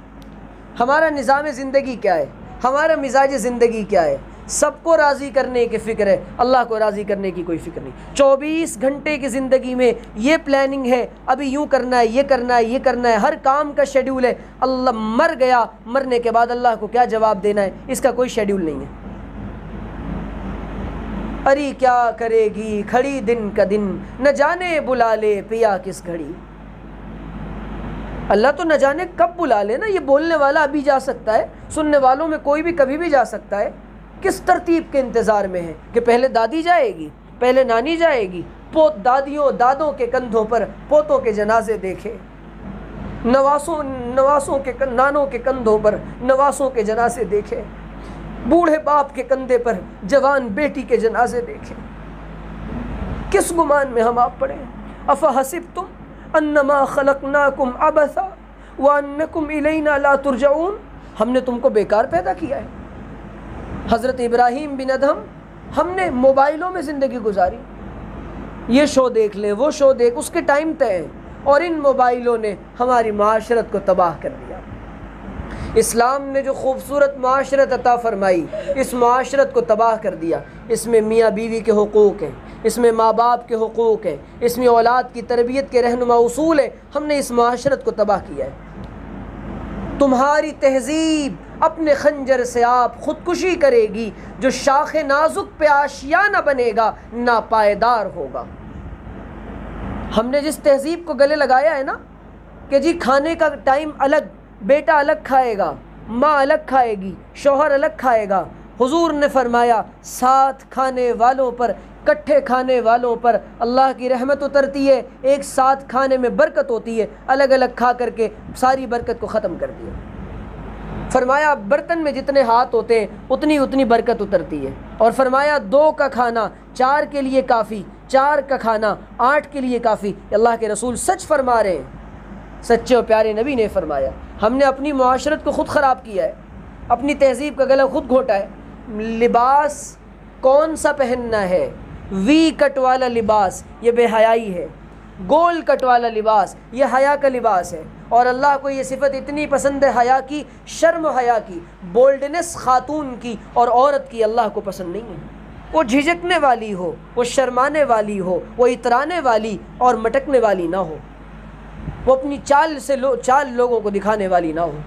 ہمارا نظام زندگی کیا ہے، ہمارا مزاج زندگی کیا ہے۔ سب کو راضی کرنے کی فکر ہے، اللہ کو راضی کرنے کی کوئی فکر نہیں۔ 24 گھنٹے کی زندگی میں یہ پلاننگ ہے، ابھی یوں کرنا ہے، یہ کرنا ہے، یہ کرنا ہے، ہر کام کا شیڈیول ہے۔ اللہ مر گیا، مرنے کے بعد اللہ کو کیا جواب دینا ہے، اس کا کوئی شیڈیول نہیں ہے۔ اری کیا کرے گی کھڑی دن کا دن، نہ جانے بلا لے پیا کس گھڑی۔ اللہ تو نہ جانے کب بلا لے نا، یہ بولنے والا ابھی جا سکتا ہے، سننے والوں میں کوئی بھی کبھی بھی جا سکتا ہے۔ کس ترتیب کے انتظار میں ہے کہ پہلے دادی جائے گی، پہلے نانی جائے گی، دادیوں دادوں کے کندھوں پر پوتوں کے جنازے دیکھے، نواسوں کے نانوں کے کندھوں پر نواسوں کے جنازے دیکھے، بوڑھے باپ کے کندھے پر جوان بیٹی کے جنازے دیکھے۔ کس گمان میں ہم آپ پڑے ہیں؟ افحسبتم انما خلقناکم عبثا وانکم الینا لا ترجعون، ہم نے تم کو بیکار پیدا کیا ہے۔ حضرت ابراہیم بن ادہم، ہم نے موبائلوں میں زندگی گزاری، یہ شو دیکھ لیں، وہ شو دیکھ، اس کے ٹائم طے ہیں، اور ان موبائلوں نے ہماری معاشرت کو تباہ کر دیا۔ اسلام نے جو خوبصورت معاشرت عطا فرمائی، اس معاشرت کو تباہ کر دیا۔ اس میں میاں بیوی کے حقوق ہیں، اس میں ماں باپ کے حقوق ہیں، اس میں اولاد کی تربیت کے رہنما اصول ہیں۔ ہم نے اس معاشرت کو تباہ کیا ہے۔ تمہاری تہذیب اپنے خنجر سے آپ خودکشی کرے گی، جو شاخ نازک پہ آشیانہ بنے گا ناپائیدار ہوگا۔ ہم نے جس تہذیب کو گلے لگایا ہے نا کہ جی کھانے کا ٹائم الگ، بیٹا الگ کھائے گا، ماں الگ کھائے گی، شوہر الگ کھائے گا۔ حضور نے فرمایا ساتھ کھانے والوں پر، کٹھے کھانے والوں پر اللہ کی رحمت اترتی ہے، ایک ساتھ کھانے میں برکت ہوتی ہے، الگ الگ کھا کر کے ساری برکت کو ختم کر دیا۔ فرمایا برتن میں جتنے ہاتھ ہوتے ہیں اتنی برکت اترتی ہے، اور فرمایا 2 کا کھانا 4 کے لیے کافی، 4 کا کھانا 8 کے لیے کافی۔ اللہ کے رسول سچ فرما رہے ہیں، سچے اور پیارے نبی نے فرمایا۔ ہم نے اپنی معاشرت کو خود خراب کیا ہے، اپنی تہذیب کا گلا خود گھونٹا ہے۔ لباس کون سا پہننا ہے؟ وی کٹ والا لباس یہ بے حیائی ہے، گول کٹ والا لباس یہ حیا کا لباس ہے، اور اللہ کو یہ صفت اتنی پسند ہے حیا کی، شرم و حیا کی، بولڈنس خاتون کی اور عورت کی اللہ کو پسند نہیں ہے۔ وہ جھجکنے والی ہو، وہ شرمانے والی ہو، وہ اترانے والی اور مٹکنے والی نہ ہو، وہ اپنی چال لوگوں کو دکھانے والی نہ ہو،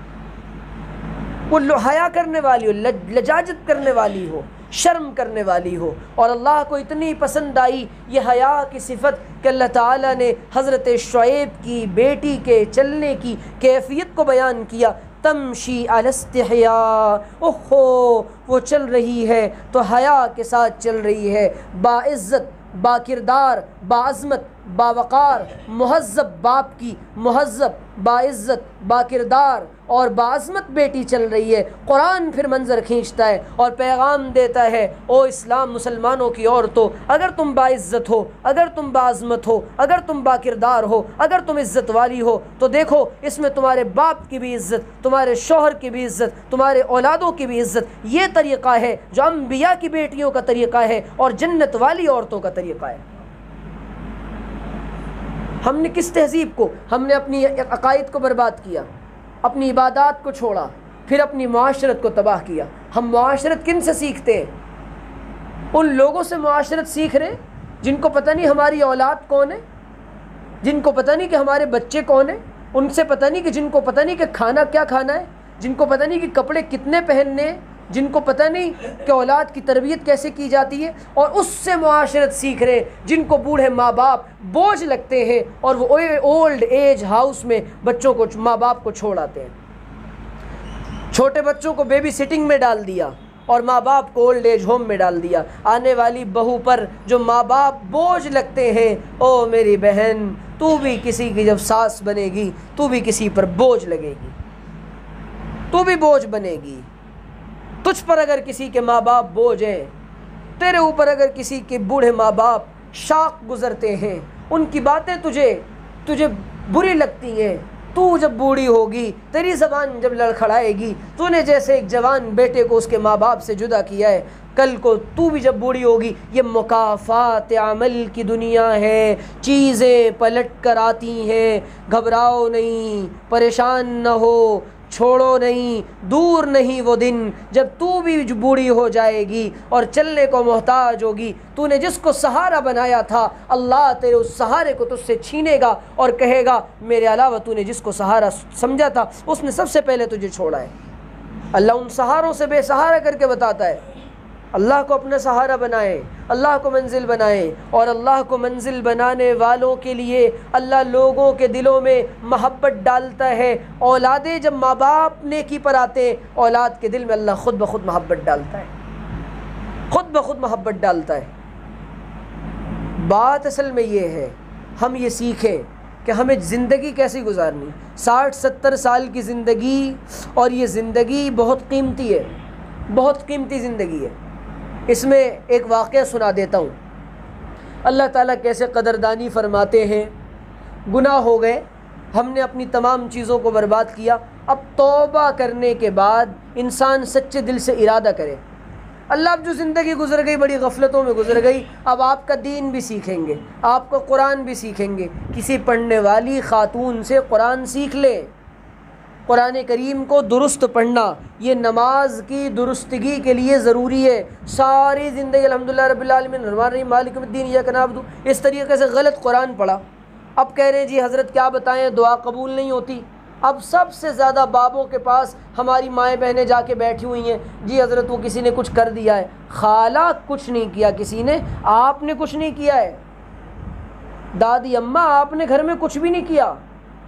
وہ حیا کرنے والی ہو، لجاجت کرنے والی ہو، شرم کرنے والی ہو۔ اور اللہ کو اتنی پسند آئی یہ حیا کی صفت کہ اللہ تعالیٰ نے حضرت شعیب کی بیٹی کے چلنے کی کیفیت کو بیان کیا، تمشی علی استحیاء، اوہو وہ چل رہی ہے تو حیا کے ساتھ چل رہی ہے، باعزت، با کردار، باعظمت، باوقار، مہذب باپ کی، مہذب، باعزت، با کردار اور بعظمت بیٹی چل رہی ہے، قرآن پھر منظر کھینچتا ہے اور پیغام دیتا ہے، او اسلام مسلمانوں کی عورتوں، اگر تم باعزت ہو، اگر تم بعظمت ہو، اگر تم با کردار ہو، اگر تم عزت والی ہو، تو دیکھو اس میں تمہارے باپ کی بھی عزت، تمہارے شوہر کی بھی عزت، تمہارے اولادوں کی بھی عزت، یہ طریقہ ہے جو انبیاء کی بیٹیوں کا طریقہ ہے اور جنت والی عورتوں کا طریقہ ہے۔ ہم نے کس تہذیب کو، ہم نے اپنی عقائد کو برباد کیا، اپنی عبادات کو چھوڑا، پھر اپنی معاشرت کو تباہ کیا۔ ہم معاشرت کن سے سیکھتے ہیں؟ ان لوگوں سے معاشرت سیکھ رہے جن کو پتہ نہیں ہماری اولاد کون ہے، جن کو پتہ نہیں کہ ہمارے بچے کون ہیں، ان سے پتہ نہیں کہ جن کو پتہ نہیں کہ کھانا کیا کھانا ہے، جن کو پتہ نہیں کہ کپڑے کتنے پہننے ہیں، جن کو پتہ نہیں کہ اولاد کی تربیت کیسے کی جاتی ہے، اور اس سے معاشرت سیکھ رہے جن کو بوڑھے ماں باپ بوجھ لگتے ہیں اور وہ اولڈ ایج ہاؤس میں بچوں کو، ماں باپ کو چھوڑ آتے ہیں۔ چھوٹے بچوں کو بیبی سٹنگ میں ڈال دیا اور ماں باپ کو اولڈ ایج ہوم میں ڈال دیا۔ آنے والی بہو پر جو ماں باپ بوجھ لگتے ہیں، او میری بہن تو بھی کسی کی جب ساس بنے گی تو بھی کسی پر بوجھ لگے گی، تو بھی بوجھ بنے گی۔ تجھ پر اگر کسی کے ماں باپ بوجھ ہیں، تیرے اوپر اگر کسی کے بوڑھے ماں باپ شاق گزرتے ہیں، ان کی باتیں تجھے بری لگتی ہیں، تو جب بوڑھی ہوگی، تیری زبان جب لڑکھڑائے گی، تو نے جیسے ایک جوان بیٹے کو اس کے ماں باپ سے جدا کیا ہے، کل کو تو بھی جب بوڑھی ہوگی۔ یہ مکافات عمل کی دنیا ہے، چیزیں پلٹ کر آتی ہیں، گھبراؤ نہیں، پریشان نہ ہو، چھوڑو نہیں، دور نہیں وہ دن جب تو بھی بوڑھی ہو جائے گی اور چلنے کو محتاج ہوگی۔ تو نے جس کو سہارا بنایا تھا، اللہ تیرے اس سہارے کو تجھ سے چھینے گا اور کہے گا میرے علاوہ تو نے جس کو سہارا سمجھا تھا اس نے سب سے پہلے تجھے چھوڑا ہے۔ اللہ ان سہاروں سے بے سہارا کر کے بتاتا ہے، اللہ کو اپنا سہارا بنائیں، اللہ کو منزل بنائیں، اور اللہ کو منزل بنانے والوں کے لیے اللہ لوگوں کے دلوں میں محبت ڈالتا ہے۔ اولادیں جب ماں باپ نیکی پر آتے ہیں، اولاد کے دل میں اللہ خود بخود محبت ڈالتا ہے، خود بخود محبت ڈالتا ہے۔ بات اصل میں یہ ہے، ہم یہ سیکھیں کہ ہمیں زندگی کیسی گزارنی ہے۔ 60-70 سال کی زندگی، اور یہ زندگی بہت قیمتی ہے، بہت قیمتی زندگی ہے۔ اس میں ایک واقعہ سنا دیتا ہوں۔ اللہ تعالیٰ کیسے قدردانی فرماتے ہیں۔ گناہ ہو گئے، ہم نے اپنی تمام چیزوں کو برباد کیا، اب توبہ کرنے کے بعد انسان سچے دل سے ارادہ کرے، اللہ اب جو زندگی گزر گئی بڑی غفلتوں میں گزر گئی، اب آپ کا دین بھی سیکھیں گے، آپ کا قرآن بھی سیکھیں گے۔ کسی پڑھنے والی خاتون سے قرآن سیکھ لیں، قرآن کریم کو درست پڑھنا یہ نماز کی درستگی کے لیے ضروری ہے۔ ساری زندگی الحمدللہ رب العالمین الرحمن الرحیم مالک یوم الدین ایاک نعبد، اس طریقے سے غلط قرآن پڑھا، اب کہہ رہے ہیں جی حضرت کیا بتائیں دعا قبول نہیں ہوتی۔ اب سب سے زیادہ بابوں کے پاس ہماری مائیں بہنیں جا کے بیٹھی ہوئی ہیں، جی حضرت وہ کسی نے کچھ کر دیا ہے۔ خالہ کچھ نہیں کیا کسی نے، آپ نے کچھ نہیں کیا ہے، دادی اماں آپ نے گھر میں کچھ بھی نہیں کیا،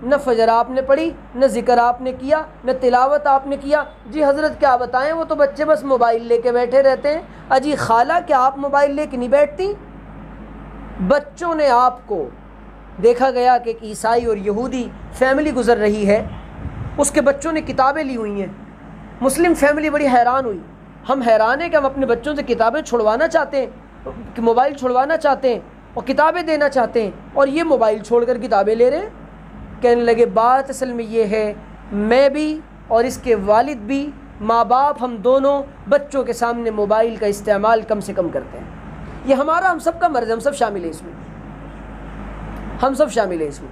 نہ فجر آپ نے پڑھی، نہ ذکر آپ نے کیا، نہ تلاوت آپ نے کیا۔ جی حضرت کیا بتائیں وہ تو بچے بس موبائل لے کے بیٹھے رہتے ہیں۔ اجی خالہ کیا آپ موبائل لے کے نہیں بیٹھتی؟ بچوں نے آپ کو دیکھا گیا کہ ایک عیسائی اور یہودی فیملی گزر رہی ہے، اس کے بچوں نے کتابیں لی ہوئی ہیں، مسلم فیملی بڑی حیران ہوئی۔ ہم حیران ہیں کہ ہم اپنے بچوں سے کتابیں چھڑوانا چاہتے ہیں، موبائل چھڑوانا چاہتے ہیں اور کتابیں دینا چاہتے ہیں، اور یہ موبائل چھوڑ کر کتابیں لے رہے ہیں۔ کہنے لگے بات اصل میں یہ ہے، میں بھی اور اس کے والد بھی، ماں باپ ہم دونوں بچوں کے سامنے موبائل کا استعمال کم سے کم کرتے ہیں۔ یہ ہمارا، ہم سب کا مرض ہے، ہم سب شامل ہیں اس میں، ہم سب شامل ہیں اس میں۔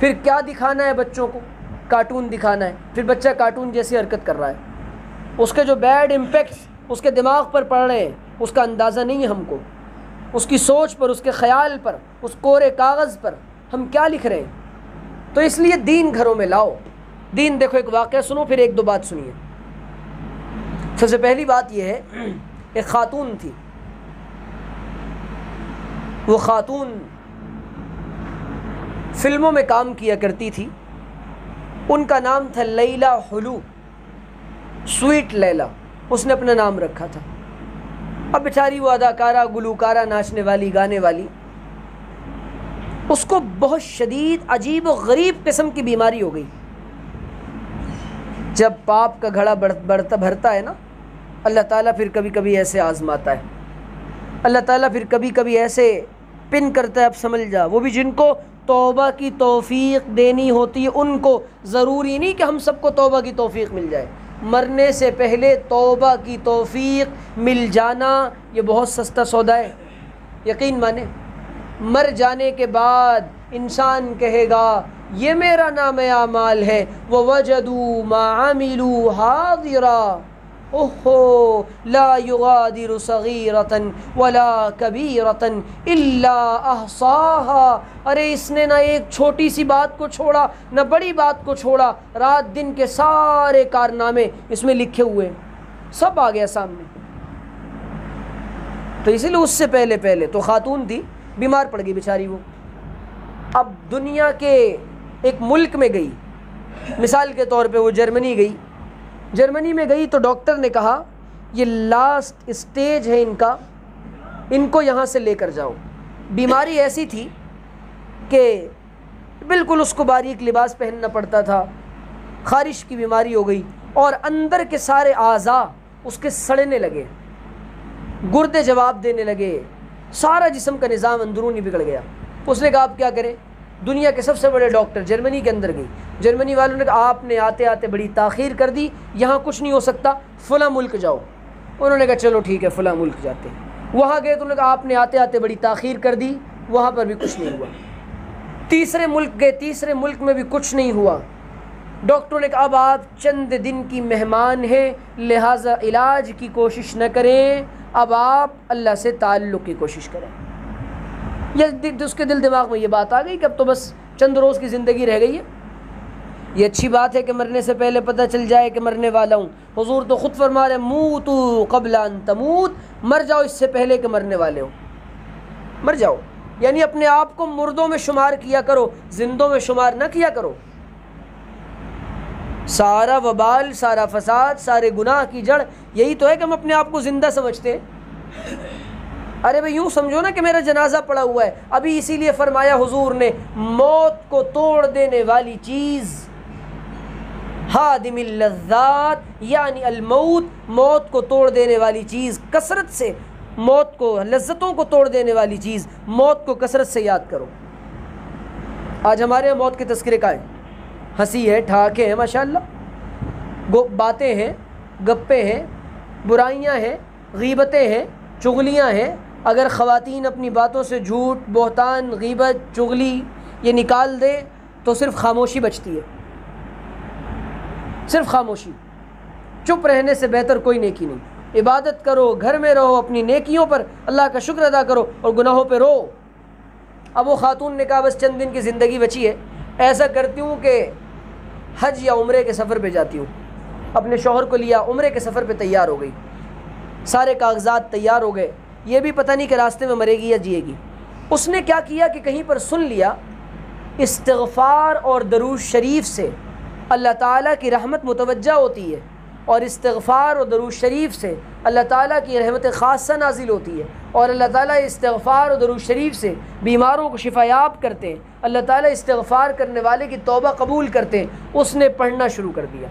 پھر کیا دکھانا ہے بچوں کو؟ کارٹون دکھانا ہے، پھر بچہ کارٹون جیسی حرکت کر رہا ہے، اس کے جو بیڈ امپیکٹس اس کے دماغ پر پڑ رہے ہیں اس کا اندازہ نہیں ہے ہم کو، اس کی سوچ پر، اس کے خیال پر، اس کورے کاغذ پر ہم کیا لکھ رہے ہیں۔ تو اس لیے دین گھروں میں لاؤ، دین دیکھو۔ ایک واقعہ سنو، پھر ایک دو بات سنیے۔ سب سے پہلی بات یہ ہے، ایک خاتون تھی، وہ خاتون فلموں میں کام کیا کرتی تھی، ان کا نام تھا لیلا حلو، سویٹ لیلا، اس نے اپنا نام رکھا تھا۔ اب بیچاری وہ اداکارہ، گلوکارہ، ناچنے والی، گانے والی، اس کو بہت شدید عجیب و غریب قسم کی بیماری ہو گئی، جب پاپ کا گھڑا بھرتا ہے نا، اللہ تعالیٰ پھر کبھی کبھی ایسے آزماتا ہے، اللہ تعالیٰ پھر کبھی کبھی ایسے پن کرتا ہے، اب سمجھ جا۔ وہ بھی جن کو توبہ کی توفیق دینی ہوتی ہے ان کو، ضروری نہیں کہ ہم سب کو توبہ کی توفیق مل جائے۔ مرنے سے پہلے توبہ کی توفیق مل جانا یہ بہت سستا سودا ہے، یقین مانے۔ مر جانے کے بعد انسان کہے گا یہ میرا نام اعمال ہے، وَوَجَدُوا مَا عَمِلُوا حَاضِرًا اوہو لا یغادر صغیرة ولا کبیرة الا احصاها۔ ارے اس نے نہ ایک چھوٹی سی بات کو چھوڑا نہ بڑی بات کو چھوڑا، رات دن کے سارے کارنامے اس میں لکھے ہوئے، سب آ گیا سامنے۔ تو اسی لیے اس سے پہلے تو خاتون تھی، بیمار پڑ گئی بیچاری وہ، اب دنیا کے ایک ملک میں گئی، مثال کے طور پہ وہ جرمنی گئی، جرمنی میں گئی تو ڈاکٹر نے کہا یہ لاسٹ اسٹیج ہے ان کا، ان کو یہاں سے لے کر جاؤ۔ بیماری ایسی تھی کہ بالکل اس کو باریک لباس پہننا پڑتا تھا، خارش کی بیماری ہو گئی، اور اندر کے سارے اعضاء اس کے سڑنے لگے، گردے جواب دینے لگے، سارا جسم کا نظام اندرونی بگڑ گیا۔ اس نے کہا آپ کیا کریں؟ دنیا کے سب سے بڑے ڈاکٹر جرمنی کے اندر گئی، جرمنی والوں نے کہا آپ نے آتے آتے بڑی تاخیر کر دی، یہاں کچھ نہیں ہو سکتا، فلاں ملک جاؤ۔ انہوں نے کہا چلو ٹھیک ہے فلاں ملک جاتے ہیں، وہاں گئے تو انہوں نے کہا آپ نے آتے آتے بڑی تاخیر کر دی، وہاں پر بھی کچھ نہیں ہوا۔ تیسرے ملک گئے، تیسرے ملک میں بھی کچھ نہیں ہوا۔ ڈاکٹروں نے کہا اب آپ چند دن کی مہمان ہیں، لہٰذا علاج کی کوشش نہ کریں، اب آپ اللہ سے تعلق کی کوشش کریں۔ یہ اس کے دل دماغ میں یہ بات آ گئی کہ اب تو بس چند روز کی زندگی رہ گئی ہے، یہ اچھی بات ہے کہ مرنے سے پہلے پتہ چل جائے کہ مرنے والا ہوں۔ حضور تو خود فرما رہے موتوا قبل ان تموت، مر جاؤ اس سے پہلے کہ مرنے والے ہو، مر جاؤ، یعنی اپنے آپ کو مردوں میں شمار کیا کرو، زندوں میں شمار نہ کیا کرو۔ سارا وبال، سارا فساد، سارے گناہ کی جڑ یہی تو ہے کہ ہم اپنے آپ کو زندہ سمجھتے ہیں۔ ارے بھائی یوں سمجھو نا کہ میرا جنازہ پڑا ہوا ہے، ابھی اسی لیے فرمایا حضور نے موت کو توڑ دینے والی چیز ہادم اللذات، یعنی الموت، موت کو توڑ دینے والی چیز، کثرت سے موت کو، لذتوں کو توڑ دینے والی چیز، موت کو کثرت سے یاد کرو۔ آج ہمارے یہاں موت کے تذکرے کا ہے، ہنسی ہے، ٹھاکے ہیں ماشاءاللہ، باتیں ہیں، گپیں ہیں، برائیاں ہیں، غیبتیں ہیں، چغلیاں ہیں۔ اگر خواتین اپنی باتوں سے جھوٹ، بہتان، غیبت، چغلی یہ نکال دے تو صرف خاموشی بچتی ہے، صرف خاموشی۔ چپ رہنے سے بہتر کوئی نیکی نہیں۔ عبادت کرو، گھر میں رہو، اپنی نیکیوں پر اللہ کا شکر ادا کرو اور گناہوں پہ رو۔ اب وہ خاتون نے کہا بس چند دن کی زندگی بچی ہے، ایسا کرتی ہوں کہ حج یا عمرے کے سفر پہ جاتی ہوں۔ اپنے شوہر کو لیا، عمرے کے سفر پہ تیار ہو گئی، سارے کاغذات تیار ہو گئے، یہ بھی پتہ نہیں کہ راستے میں مرے گی یا جیے گی۔ اس نے کیا کیا کہ کہیں پر سن لیا استغفار اور درود شریف سے اللہ تعالیٰ کی رحمت متوجہ ہوتی ہے، اور استغفار اور درود شریف سے اللہ تعالیٰ کی رحمت خاصہ نازل ہوتی ہے، اور اللہ تعالیٰ استغفار اور درود شریف سے بیماروں کو شفا یاب کرتے ہیں، اللہ تعالیٰ استغفار کرنے والے کی توبہ قبول کرتے ہیں۔ اس نے پڑھنا شروع کر دیا،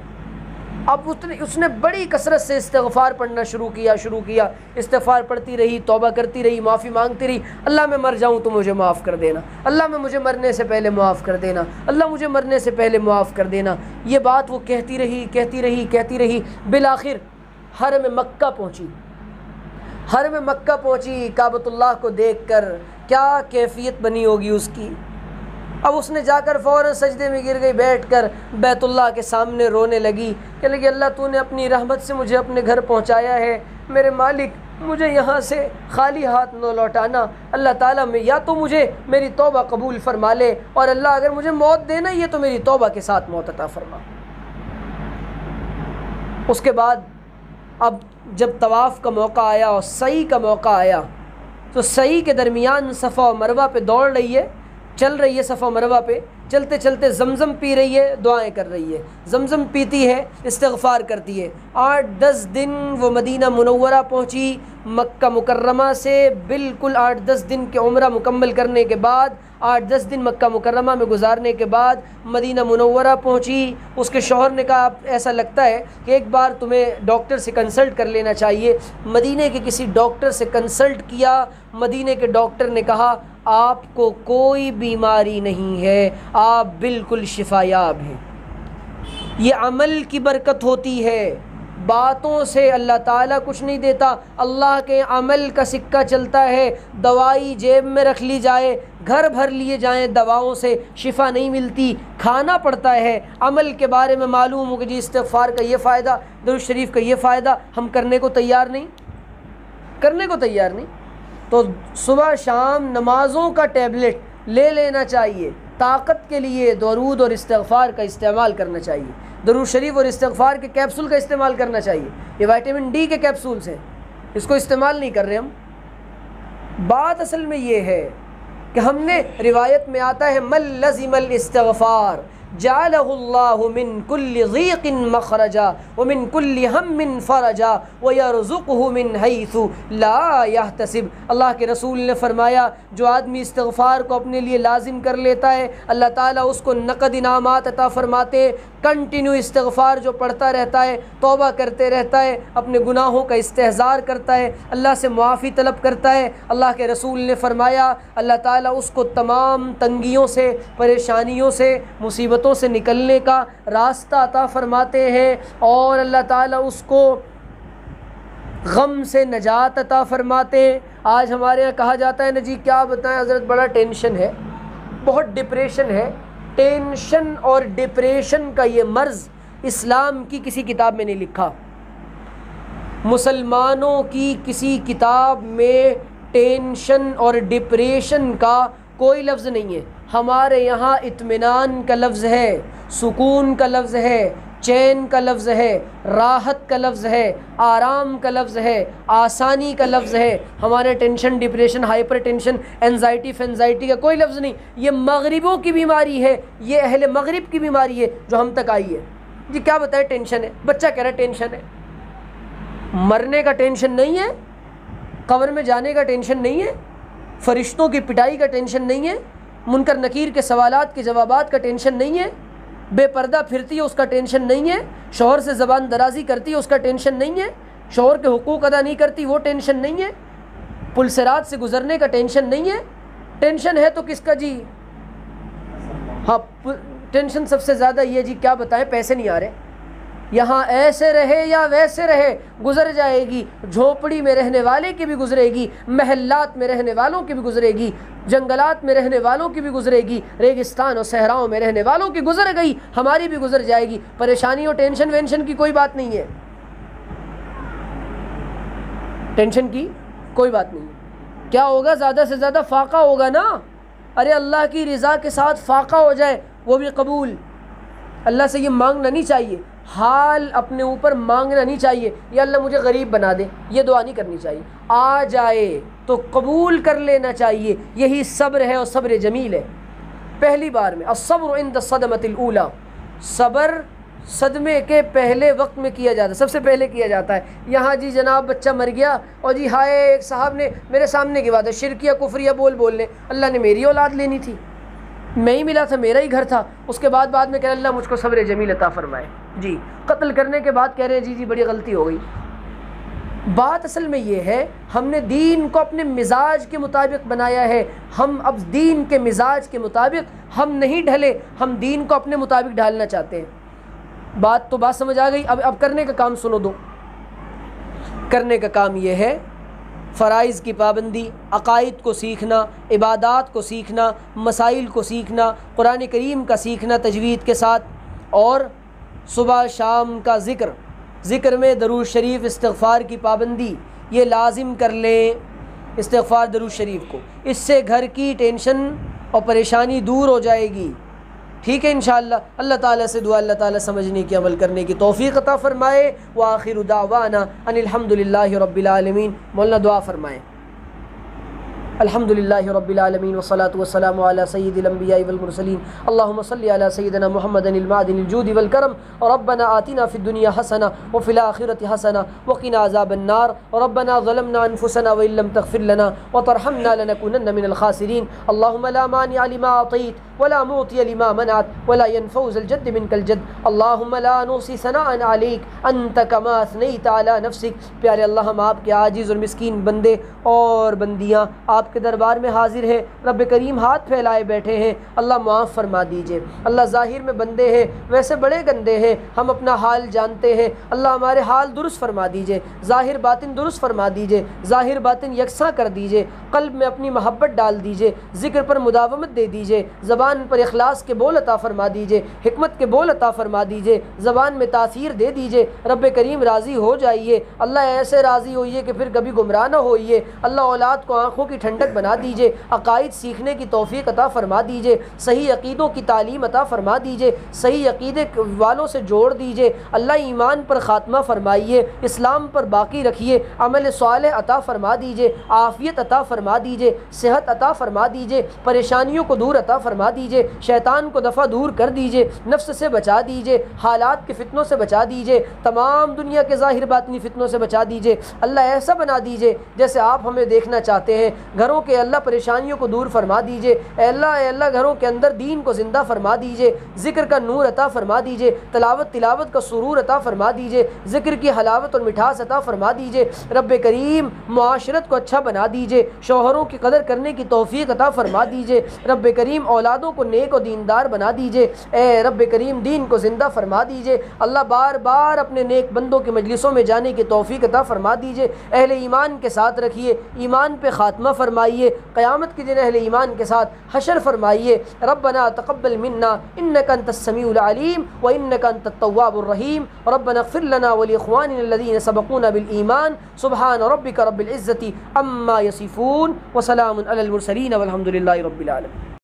اب اس نے بڑی کثرت سے استغفار پڑھنا شروع کیا، استغفار پڑھتی رہی، توبہ کرتی رہی، معافی مانگتی رہی، اللہ میں مر جاؤں تو مجھے معاف کر دینا، اللہ میں مجھے مرنے سے پہلے معاف کر دینا، اللہ مجھے مرنے سے پہلے معاف کر دینا۔ یہ بات وہ کہتی رہی، بالآخر حرم مکہ پہنچی۔ حرم مکہ پہنچی، کعبۃ اللہ کو دیکھ کر کیا کیفیت بنی ہوگی اس کی۔ اب اس نے جا کر فوراً سجدے میں گر گئی، بیٹھ کر بیت اللہ کے سامنے رونے لگی کہ لگی اللہ تو نے اپنی رحمت سے مجھے اپنے گھر پہنچایا ہے، میرے مالک مجھے یہاں سے خالی ہاتھ نہ لوٹانا، اللہ تعالیٰ میں یا تو مجھے میری توبہ قبول فرما لے، اور اللہ اگر مجھے موت دینا یہ تو میری توبہ کے ساتھ موت عطا فرما۔ اس کے بعد اب جب طواف کا موقع آیا اور سعی کا موقع آیا تو سعی کے درمیان صفا و مروہ پہ دوڑ رہی ہے، چل رہی ہے صفا و مروہ پہ، چلتے چلتے زمزم پی رہی ہے، دعائیں کر رہی ہے، زمزم پیتی ہے، استغفار کرتی ہے۔ 8-10 دن وہ مدینہ منورہ پہنچی، مکہ مکرمہ سے بالکل 8-10 دن کے عمرہ مکمل کرنے کے بعد 8-10 دن مکہ مکرمہ میں گزارنے کے بعد مدینہ منورہ پہنچی. اس کے شوہر نے کہا ایسا لگتا ہے کہ ایک بار تمہیں ڈاکٹر سے کنسلٹ کر لینا چاہیے. مدینے کے کسی ڈاکٹر سے کنسلٹ کیا. مدینے کے ڈاکٹر نے کہا آپ کو کوئی بیماری نہیں ہے, آپ بالکل شفا یاب ہیں. یہ عمل کی برکت ہوتی ہے, باتوں سے اللہ تعالیٰ کچھ نہیں دیتا, اللہ کے عمل کا سکہ چلتا ہے. دوائی جیب میں رکھ لی جائے, گھر بھر لیے جائیں, دواؤں سے شفا نہیں ملتی, کھانا پڑتا ہے. عمل کے بارے میں معلوم ہو کہ جی استغفار کا یہ فائدہ, درود شریف کا یہ فائدہ, ہم کرنے کو تیار نہیں, کرنے کو تیار نہیں. تو صبح شام نمازوں کا ٹیبلٹ لے لینا چاہیے. طاقت کے لیے درود اور استغفار کا استعمال کرنا چاہیے. درود شریف اور استغفار کے کیپسول کا استعمال کرنا چاہیے. یہ وٹامن ڈی کے کیپسولز ہیں, اس کو استعمال نہیں کر رہے ہم. بات اصل میں یہ ہے کہ ہم نے, روایت میں آتا ہے من لزم الاستغفار جعلہ اللہ من کل ضیق مخرجا ومن کل ہم فرجا ویرزقہ من حیث لا یحتسب. اللہ کے رسول نے فرمایا جو آدمی استغفار کو اپنے لیے لازم کر لیتا ہے اللہ تعالیٰ اس کو نقد انعامات عطا فرماتے. کنٹینیو استغفار جو پڑھتا رہتا ہے, توبہ کرتے رہتا ہے, اپنے گناہوں کا استحضار کرتا ہے, اللہ سے معافی طلب کرتا ہے, اللہ کے رسول نے فرمایا اللہ تعالیٰ اس کو تمام تنگیوں سے, پریشانیوں سے, مصیبتوں سے نکلنے کا راستہ عطا فرماتے ہیں, اور اللہ تعالیٰ اس کو غم سے نجات عطا فرماتے ہیں. آج ہمارے یہاں کہا جاتا ہے نا جی کیا بتائیں حضرت, بڑا ٹینشن ہے, بہت ڈپریشن ہے. ٹینشن اور ڈپریشن کا یہ مرض اسلام کی کسی کتاب میں نہیں لکھا, مسلمانوں کی کسی کتاب میں ٹینشن اور ڈپریشن کا کوئی لفظ نہیں ہے. ہمارے یہاں اطمینان کا لفظ ہے, سکون کا لفظ ہے, چین کا لفظ ہے, راحت کا لفظ ہے, آرام کا لفظ ہے, آسانی کا لفظ ہے. ہمارے tension, depression, hypertension, anxiety فینزائٹی کا کوئی لفظ نہیں. یہ مغربوں کی بیماری ہے, یہ اہل مغرب کی بیماری ہے جو ہم تک آئی ہے. جی کیا بتائے ٹینشن ہے, بچہ کہہ رہا ہے ٹینشن ہے. مرنے کا ٹینشن نہیں ہے, قبر میں جانے کا ٹینشن نہیں ہے, فرشتوں کی پٹائی کا ٹینشن نہیں ہے, منکر نکیر کے سوالات کے جوابات کا ٹینشن نہیں ہے, بے پردہ پھرتی ہے اس کا ٹینشن نہیں ہے, شوہر سے زبان درازی کرتی ہے اس کا ٹینشن نہیں ہے, شوہر کے حقوق ادا نہیں کرتی وہ ٹینشن نہیں ہے, پل صراط سے گزرنے کا ٹینشن نہیں ہے. ٹینشن ہے تو کس کا جی؟ ہاں ٹینشن سب سے زیادہ یہ جی کیا بتائیں, پیسے نہیں آ رہے, یہاں ایسے رہے یا ویسے رہے گزر جائے گی. جھونپڑی میں رہنے والے کی بھی گزرے گی, محلات میں رہنے والوں کی بھی گزرے گی, جنگلات میں رہنے والوں کی بھی گزرے گی, ریگستان اور صحراؤں میں رہنے والوں کی گزر گئی, ہماری بھی گزر جائے گی. پریشانی اور ٹینشن وینشن کی کوئی بات نہیں ہے, ٹینشن کی کوئی بات نہیں ہے. کیا ہوگا, زیادہ سے زیادہ فاقہ ہوگا نا. ارے اللہ کی رضا کے ساتھ فاقہ ہو جائے وہ بھی قبول. اللہ سے یہ مانگنا نہیں چاہیے, حال اپنے اوپر مانگنا نہیں چاہیے, یا اللہ مجھے غریب بنا دے, یہ دعا نہیں کرنی چاہیے. آ جائے تو قبول کر لینا چاہیے. یہی صبر ہے اور صبر جمیل ہے. پہلی بار میں الصبر عند الصدمۃ الاولی, صبر صدمے کے پہلے وقت میں کیا جاتا ہے, سب سے پہلے کیا جاتا ہے. یہاں جی جناب بچہ مر گیا اور جی ہائے ایک صاحب نے میرے سامنے کی بات ہے شرکیہ کفریہ بول لے, اللہ نے میری اولاد لینی تھی, میں ہی ملا تھا, میرا ہی گھر تھا. اس کے بعد میں کہہ رہا اللہ مجھ کو صبر جمیل عطا فرمائے. جی قتل کرنے کے بعد کہہ رہے ہیں جی بڑی غلطی ہو گئی. بات اصل میں یہ ہے ہم نے دین کو اپنے مزاج کے مطابق بنایا ہے. ہم اب دین کے مزاج کے مطابق ہم نہیں ڈھلے, ہم دین کو اپنے مطابق ڈھالنا چاہتے ہیں. بات سمجھ آ گئی. اب کرنے کا کام سنو دو. کرنے کا کام یہ ہے فرائض کی پابندی, عقائد کو سیکھنا, عبادات کو سیکھنا, مسائل کو سیکھنا, قرآن کریم کا سیکھنا تجوید کے ساتھ, اور صبح شام کا ذکر میں درود شریف استغفار کی پابندی یہ لازم کر لیں. استغفار درود شریف کو, اس سے گھر کی ٹینشن اور پریشانی دور ہو جائے گی. ٹھیک ہے انشاءاللہ. اللہ تعالیٰ سے دعا اللہ تعالیٰ سمجھنے کی عمل کرنے کی توفیق عطا فرمائے. وآخر دعوانا ان الحمد للہ رب العالمین. مولانا دعا فرمائیں. الحمدللہ رب العالمین والصلاة والسلام علی سید الانبیاء والمرسلین اللہم صلی علی سیدنا محمد المعدن الجود والکرم ربنا آتنا فی الدنیا حسنہ وفی الآخرۃ حسنہ وقنا عذاب النار ربنا ظلمنا انفسنا وإن لم تغفر لنا وترحمنا لنكونن من الخاسرین اللہم لا مانع لما أعطیت ولا معطی لما منعت ولا ينفع ذا الجد منك الجد اللہم لا نحصی ثناء علیک انت کما اثنیت علی نفسک۔ پیارے اللہ، ہم آپ کے عاجز اور مسکین بندے اور بندیاں آپ کے دربار میں حاضر ہیں، رب کریم ہاتھ پھیلائے بیٹھے ہیں، اللہ معاف فرما دیجئے۔ اللہ ظاہر میں بندے ہیں، ویسے بڑے گندے ہیں، ہم اپنا حال جانتے ہیں، اللہ ہمارے حال درست فرما دیجئے، ظاہر باطن درست فرما دیجئے، ظاہر باطن یکساں کر دیجئے، قلب میں اپنی محبت ڈال دیجئے، ذکر پر مداومت دے دیجئے، زبان پر اخلاص کے بول عطا فرما دیجئے، حکمت کے بول عطا فرما دیجئے، زبان میں تاثیر دے دیجئے، رب کریم راضی ہو جائیے، اللہ ایسے راضی ہوئیے کہ پھر کبھی گمراہ نہ ہوئیے، اللہ اولاد کو آنکھوں کی ٹھنڈک بنا دیجئے، عقائد سیکھنے کی توفیق عطا فرما دیجئے، صحیح عقیدوں کی تعلیم عطا فرما دیجئے، صحیح عقیدے والوں سے جوڑ دیجئے، اللہ ایمان پر خاتمہ فرمائیے، اسلام پر باقی رکھیے، عمل صالح عطا فرما دیجئے، عافیت عطا فرما دیجئے، صحت عطا فرما دیجئے، پریشانیوں کو دور عطا فرما دیجئے، شیطان کو دفع دور کر دیجئے، نفس سے بچا دیجئے، حالات کے فتنوں سے بچا دیجئے، تمام دنیا کے ظاہر باطنی فتنوں سے بچا دیجئے، اللہ ایسا بنا دیجئے جیسے آپ ہمیں دیکھنا چاہتے ہیں، گھروں کے اللہ پریشانیوں کو دور فرما دیجئے، اے اللہ گھروں کے اندر دین کو زندہ فرما دیجئے، ذکر کا نور عطا فرما دیجئے، تلاوت کا سرور عطا فرما دیجئے، ذکر کی حلاوت اور مٹھاس عطا فرما دیجئے، رب کریم معاشرت کو اچھا بنا دیجئے، شوہروں کی قدر کرنے کی توفیق عطا فرما دیجئے، رب کریم اولادوں کو نیک و دیندار بنا دیجئے، اے رب کریم دین کو زندہ فرما دیجئے، اللہ بار بار اپنے نیک بندوں کی مجلسوں میں جانے کی توفیق عطا فرما دیجئے، اہل ایمان کے ساتھ رکھیے، ایمان پہ خاتمہ فرمائیے، قیامت کے دن اہل ایمان کے ساتھ حشر فرمائیے۔ ربنا تقبل منا انک انت السمیع العلیم وانک انت التواب الرحیم، ربنا اغفر لنا ولاخواننا الذین سبقونا بالایمان، سبحان ربک رب العزة عما یصفون وسلام علی المرسلین والحمد للہ رب العالمین۔